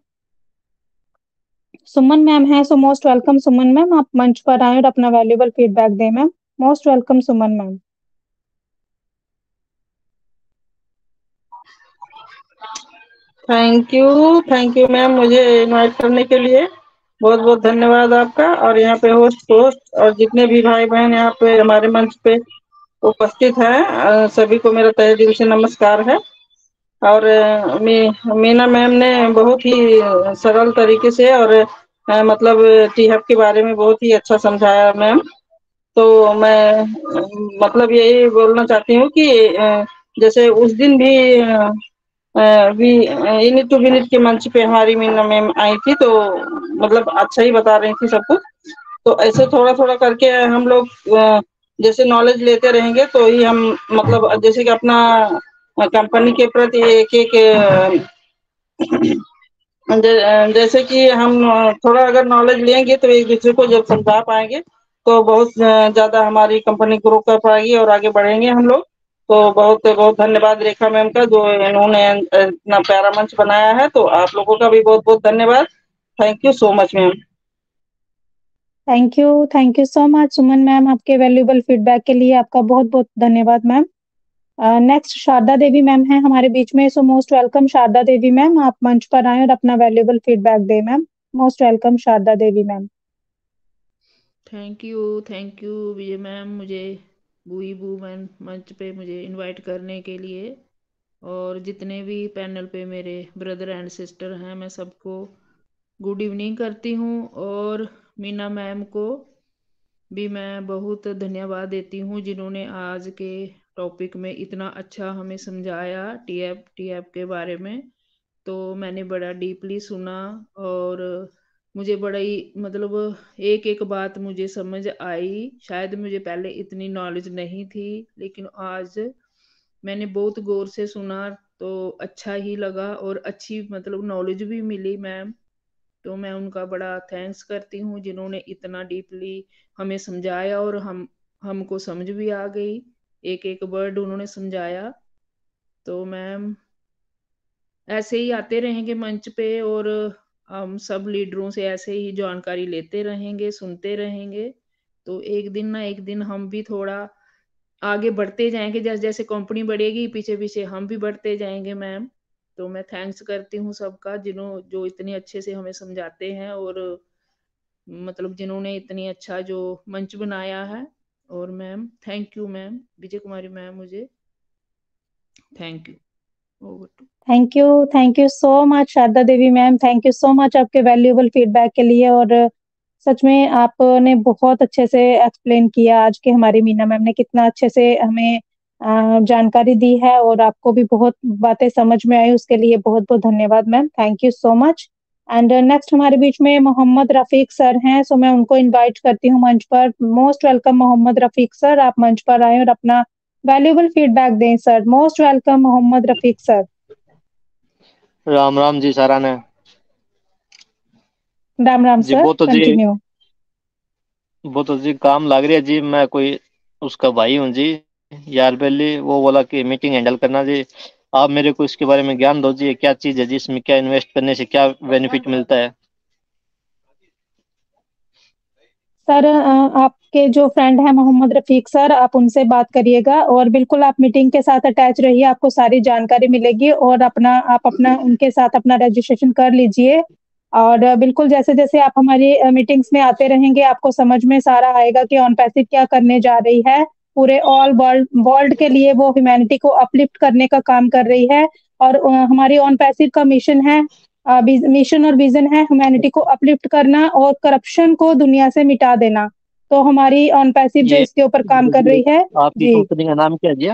सुमन मैम है, so most welcome Suman ma'am, आप मंच पर आए और अपना वैल्यूएबल फीडबैक दें ma'am. Most welcome Suman ma'am. Thank you ma'am मुझे इनवाइट करने के लिए। बहुत बहुत धन्यवाद आपका। और यहाँ पे होस्ट और जितने भी भाई बहन यहाँ पे हमारे मंच पे उपस्थित हैं, सभी को मेरा तहे दिल से नमस्कार है। और मीना मैम ने बहुत ही सरल तरीके से और मतलब टीहब के बारे में बहुत ही अच्छा समझाया मैम। तो मैं मतलब यही बोलना चाहती हूँ कि जैसे उस दिन भी यूनिट टू यूनिट के मंच पे हमारी मीना मैम आई थी, तो मतलब अच्छा ही बता रही थी सब कुछ। तो ऐसे थोड़ा थोड़ा करके हम लोग जैसे नॉलेज लेते रहेंगे तो ही हम मतलब जैसे कि अपना कंपनी के प्रति एक एक जैसे कि हम थोड़ा अगर नॉलेज लेंगे तो एक दूसरे को जब समझा पाएंगे तो बहुत ज्यादा हमारी कंपनी ग्रो कर पाएगी और आगे बढ़ेंगे हम लोग। तो बहुत बहुत धन्यवाद रेखा मैम का, जो इन्होंने इतना प्यारा मंच बनाया है। तो आप लोगों का भी बहुत बहुत धन्यवाद। Thank you so much ma'am. Thank you so much Suman ma'am, आपके वैल्यूएबल फीडबैक के लिए आपका बहुत बहुत धन्यवाद ma'am. Next Sharda Devi ma'am है हमारे बीच में, so most welcome Sharda Devi ma'am, आप मंच पर आए और अपना वैल्यूएबल फीडबैक दें ma'am. Most welcome Sharda Devi ma'am. Thank you Vijay ma'am, मुझे बुई वुमेन मंच पे मुझे इनवाइट करने के लिए। और जितने भी पैनल पे मेरे ब्रदर एंड सिस्टर हैं, मैं सबको गुड इवनिंग करती हूँ। और मीना मैम को भी मैं बहुत धन्यवाद देती हूँ, जिन्होंने आज के टॉपिक में इतना अच्छा हमें समझाया टीएफ के बारे में। तो मैंने बड़ा डीपली सुना और मुझे बड़ा ही मतलब एक एक बात मुझे समझ आई। शायद मुझे पहले इतनी नॉलेज नहीं थी, लेकिन आज मैंने बहुत गौर से सुना तो अच्छा ही लगा और अच्छी मतलब नॉलेज भी मिली मैम। तो मैं उनका बड़ा थैंक्स करती हूँ, जिन्होंने इतना डीपली हमें समझाया और हमको समझ भी आ गई, एक एक वर्ड उन्होंने समझाया। तो मैम ऐसे ही आते रहेंगे मंच पे और हम सब लीडरों से ऐसे ही जानकारी लेते रहेंगे, सुनते रहेंगे। तो एक दिन ना एक दिन हम भी थोड़ा आगे बढ़ते जाएंगे, जैसे जैसे कंपनी बढ़ेगी पीछे पीछे हम भी बढ़ते जाएंगे मैम। तो मैं थैंक्स करती हूँ सबका, जो इतने अच्छे से हमें समझाते हैं और मतलब जिन्होंने इतनी अच्छा जो मंच बनाया है। और ma'am thank you ma'am, Vijay Kumari ma'am, मुझे thank you. Over to. Thank you so much Sharda Devi ma'am, thank you so much आपके वैल्यूएबल फीडबैक के लिए। और सच में आपने बहुत अच्छे से एक्सप्लेन किया आज के, हमारी मीना मैम ने कितना अच्छे से हमें जानकारी दी है और आपको भी बहुत बातें समझ में आई, उसके लिए बहुत बहुत धन्यवाद ma'am, thank you so much. And next हमारे बीच में मोहम्मद रफीक सर हैं, सो मैं उनको इनवाइट करती हूँ मंच पर। Most welcome Mohammad Rafiq sir, आप मंच पर आए और अपना वैल्यूएबल फीडबैक दें sir. Most welcome Mohammad Rafiq sir. Ram Ram ji सारा ने राम राम जी। सर, वो तो जी कंटिन्यू। वो तो जी काम लग रही है जी, मैं कोई उसका भाई हूँ जी, यार बेली। वो बोला कि मीटिंग हैंडल करना जी, आप मेरे को इसके बारे में ज्ञान दो जी, ये क्या चीज है जी, इसमें क्या इन्वेस्ट करने से क्या बेनिफिट मिलता है। सर आपके जो फ्रेंड है मोहम्मद रफीक सर, आप उनसे बात करिएगा और बिल्कुल आप मीटिंग के साथ अटैच रहिए, आपको सारी जानकारी मिलेगी और आप अपना उनके साथ अपना रजिस्ट्रेशन कर लीजिए। और बिल्कुल जैसे जैसे आप हमारी मीटिंग्स में आते रहेंगे, आपको समझ में सारा आएगा कि ऑन पैसिव क्या करने जा रही है। पूरे ऑल वर्ल्ड के लिए वो ह्यूमैनिटी को अपलिफ्ट करने का काम कर रही है। और हमारी ऑन पैसिव का मिशन है, मिशन और विजन है ह्यूमैनिटी को अपलिफ्ट करना और करप्शन को दुनिया से मिटा देना। तो हमारी ऑन पैसिव जो ये इसके ऊपर काम कर रही है आपकी जी। कंपनी का नाम क्या है जी?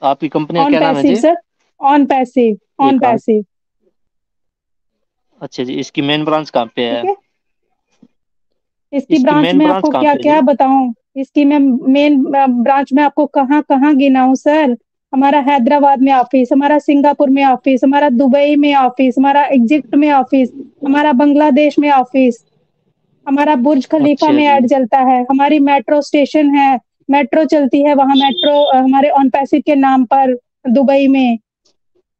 आपकी कंपनी का ऑन क्या नाम है पैसिव जी? सर, ऑन पैसिव, ये ऑन कहाँ? पैसिव। अच्छा जी, इसकी मेन ब्रांच कहाँ पे है? ठीक है, इसकी इसकी ब्रांच मेन में ब्रांच आपको कहाँ क्या पे है क्या जी? बताऊं, इसकी मैं मेन ब्रांच में आपको कहाँ कहाँ गिनाऊं सर। हमारा हैदराबाद में ऑफिस, हमारा सिंगापुर में ऑफिस, हमारा दुबई में ऑफिस, हमारा इजिप्ट में ऑफिस, हमारा बांग्लादेश में ऑफिस, हमारा बुर्ज खलीफा अच्छा में जी। ऐड चलता है, हमारी मेट्रो स्टेशन है, मेट्रो चलती है वहां, मेट्रो हमारे ऑन पैसिव के नाम पर दुबई में,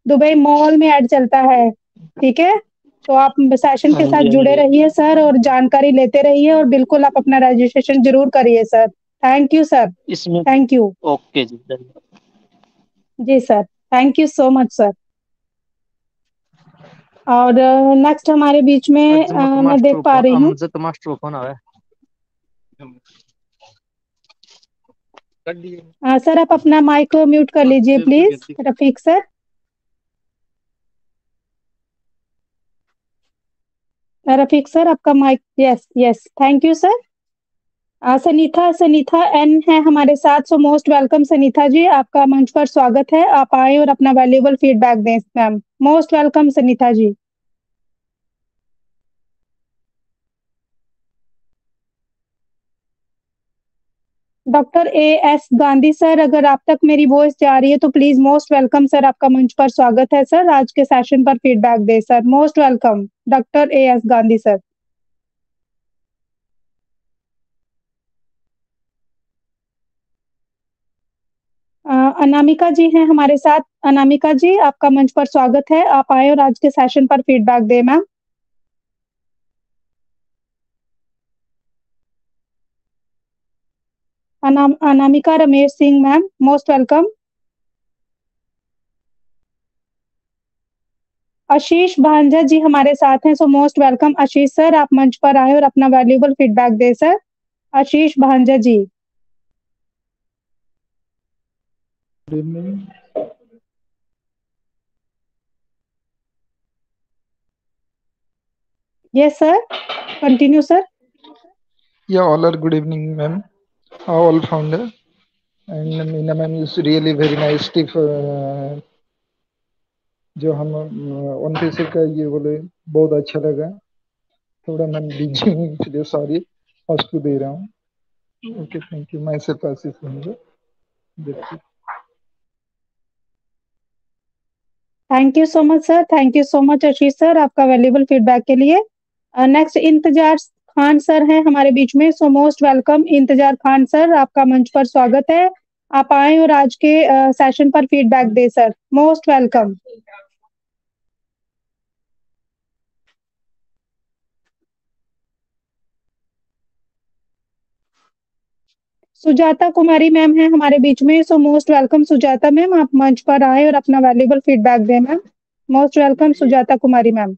दुबई मॉल में ऐड चलता है। ठीक है, तो आप सेशन हाँ के साथ जी, हाँ जुड़े जी। रहिए सर और जानकारी लेते रहिए और बिल्कुल आप अपना रजिस्ट्रेशन जरूर करिए सर। थैंक यू सर, इसमें थैंक यू। ओके जी, धन्यवाद। जी sir, thank you so much sir. और नेक्स्ट हमारे बीच में मैं देख पा रही हूँ मास्टर फोन आया सर, आप अपना माइक म्यूट कर लीजिए please, Rafiq sir. Rafiq sir, आपका mic, yes yes, thank you sir. Sunitha N है हमारे साथ, सो मोस्ट वेलकम सनीथा जी, आपका मंच पर स्वागत है। आप आए और अपना वैल्यूएबल फीडबैक दें मैम। मोस्ट वेलकम सनीथा जी। डॉक्टर एएस गांधी सर, अगर आप तक मेरी वॉइस जा रही है तो प्लीज मोस्ट वेलकम सर, आपका मंच पर स्वागत है सर। आज के सेशन पर फीडबैक दे sir, most welcome doctor AS Gandhi sir. Anamika ji हैं हमारे साथ। अनामिका जी, आपका मंच पर स्वागत है, आप आए और आज के सेशन पर फीडबैक दें ma'am. Anamika Ramesh Singh ma'am, most welcome. Ashish Bhanja ji हमारे साथ हैं, so most welcome Ashish sir, आप मंच पर आए और अपना वैल्यूएबल फीडबैक दें sir. Ashish Bhanja ji. Good evening. Yes sir, continue sir. Yeah, all are good evening, ma'am. All founder and Meena ma'am is really very nice tip. जो हम ऑन का ये बोले बहुत अच्छा लगा। थोड़ा मैं बिजी हूँ इसलिए सॉरी, फर्स्ट को दे रहा हूँ। Okay, thank you. मैं सिर्फ आशीष होंगे। Thank you so much sir, thank you so much Ashish sir, आपका वैल्यूएबल फीडबैक के लिए। नेक्स्ट इंतजार खान सर हैं हमारे बीच में, सो मोस्ट वेलकम इंतजार खान सर, आपका मंच पर स्वागत है। आप आए और आज के सेशन पर फीडबैक दे सर, मोस्ट वेलकम। सुजाता कुमारी मैम है हमारे बीच में, so most welcome Sujata ma'am, आप मंच पर आए और अपना वैल्यूएबल फीडबैक दें मैम। मोस्ट वेलकम सुजाता कुमारी मैम।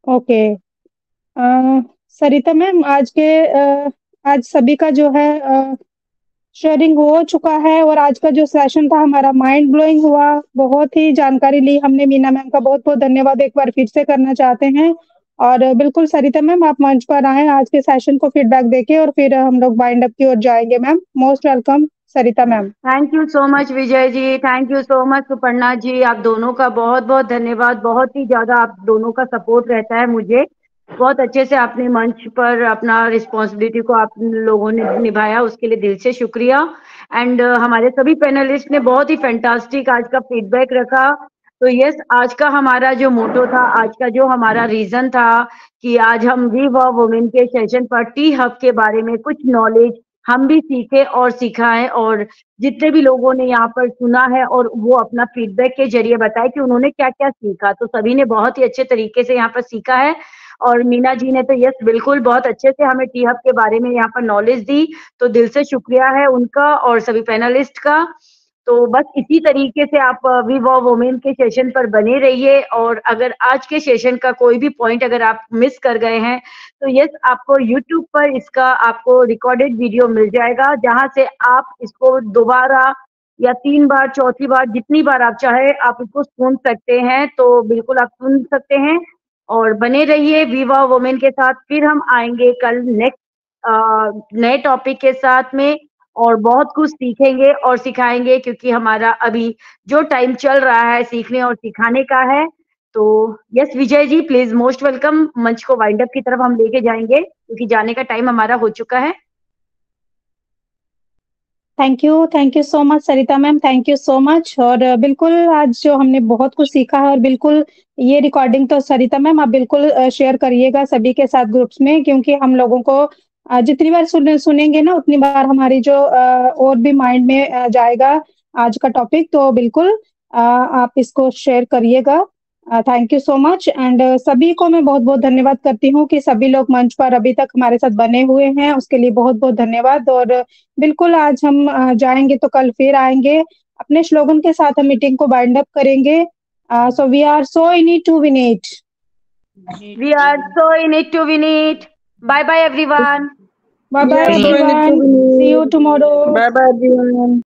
ओके सरिता मैम, आज सभी का जो है शेयरिंग हो चुका है और आज का जो सेशन था हमारा माइंड ब्लोइंग हुआ, बहुत ही जानकारी ली हमने। मीना मैम का बहुत बहुत धन्यवाद एक बार फिर से करना चाहते हैं। और बिल्कुल सरिता मैम, आप मंच पर आए आज के सेशन को फीडबैक देके और फिर हम लोग वाइंड अप की ओर जाएंगे ma'am. Most welcome Sarita ma'am. Thank you so much Vijay ji, thank you so much Suparna ji, आप दोनों का बहुत बहुत धन्यवाद। बहुत ही ज्यादा आप दोनों का सपोर्ट रहता है मुझे। बहुत अच्छे से आपने मंच पर अपना रिस्पॉन्सिबिलिटी को आप लोगों ने निभाया, उसके लिए दिल से शुक्रिया। एंड हमारे सभी पैनलिस्ट ने बहुत ही फैंटास्टिक आज का फीडबैक रखा। तो यस, आज का हमारा जो मोटो था, आज का जो हमारा रीजन था कि आज हम वी वॉव वुमेन के सेशन पर टी हब के बारे में कुछ नॉलेज हम भी सीखे और सिखाएं, और जितने भी लोगों ने यहाँ पर सुना है और वो अपना फीडबैक के जरिए बताए कि उन्होंने क्या क्या सीखा, तो सभी ने बहुत ही अच्छे तरीके से यहाँ पर सीखा है। और मीना जी ने तो यस बिल्कुल बहुत अच्छे से हमें टी हब के बारे में यहाँ पर नॉलेज दी, तो दिल से शुक्रिया है उनका और सभी पैनलिस्ट का। तो बस इसी तरीके से आप वी वॉव वुमेन के सेशन पर बने रहिए, और अगर आज के सेशन का कोई भी पॉइंट अगर आप मिस कर गए हैं तो यस, आपको यूट्यूब पर इसका आपको रिकॉर्डेड वीडियो मिल जाएगा, जहां से आप इसको दोबारा या 3 बार, चौथी बार, जितनी बार आप चाहे आप इसको सुन सकते हैं। तो बिल्कुल आप सुन सकते हैं और बने रहिए वी वॉव वुमेन के साथ। फिर हम आएंगे कल नेक्स्ट नए टॉपिक के साथ में, और बहुत कुछ सीखेंगे और सिखाएंगे, क्योंकि हमारा अभी जो टाइम चल रहा है सीखने और सिखाने का है। तो yes Vijay ji, please most welcome. मंच को वाइंड अप की तरफ हम लेके जाएंगे क्योंकि जाने का टाइम हमारा हो चुका है। Thank you so much Sarita ma'am, thank you so much. और बिल्कुल आज जो हमने बहुत कुछ सीखा है, और बिल्कुल ये रिकॉर्डिंग तो सरिता मैम आप बिल्कुल शेयर करिएगा सभी के साथ ग्रुप्स में, क्योंकि हम लोगों को जितनी बार सुनेंगे ना उतनी बार हमारी जो और भी माइंड में जाएगा आज का टॉपिक। तो बिल्कुल आप इसको शेयर करिएगा। Thank you so much and सभी को मैं बहुत बहुत धन्यवाद करती हूँ कि सभी लोग मंच पर अभी तक हमारे साथ बने हुए हैं, उसके लिए बहुत बहुत धन्यवाद। और बिल्कुल आज हम जाएंगे तो कल फिर आएंगे, अपने स्लोगन के साथ हम मीटिंग को बाइंड अप करेंगे। So we are so in it to win it. We are so in it to win it. Bye bye everyone. Bye bye We are so in it to everyone. win it. See you tomorrow. Bye bye everyone.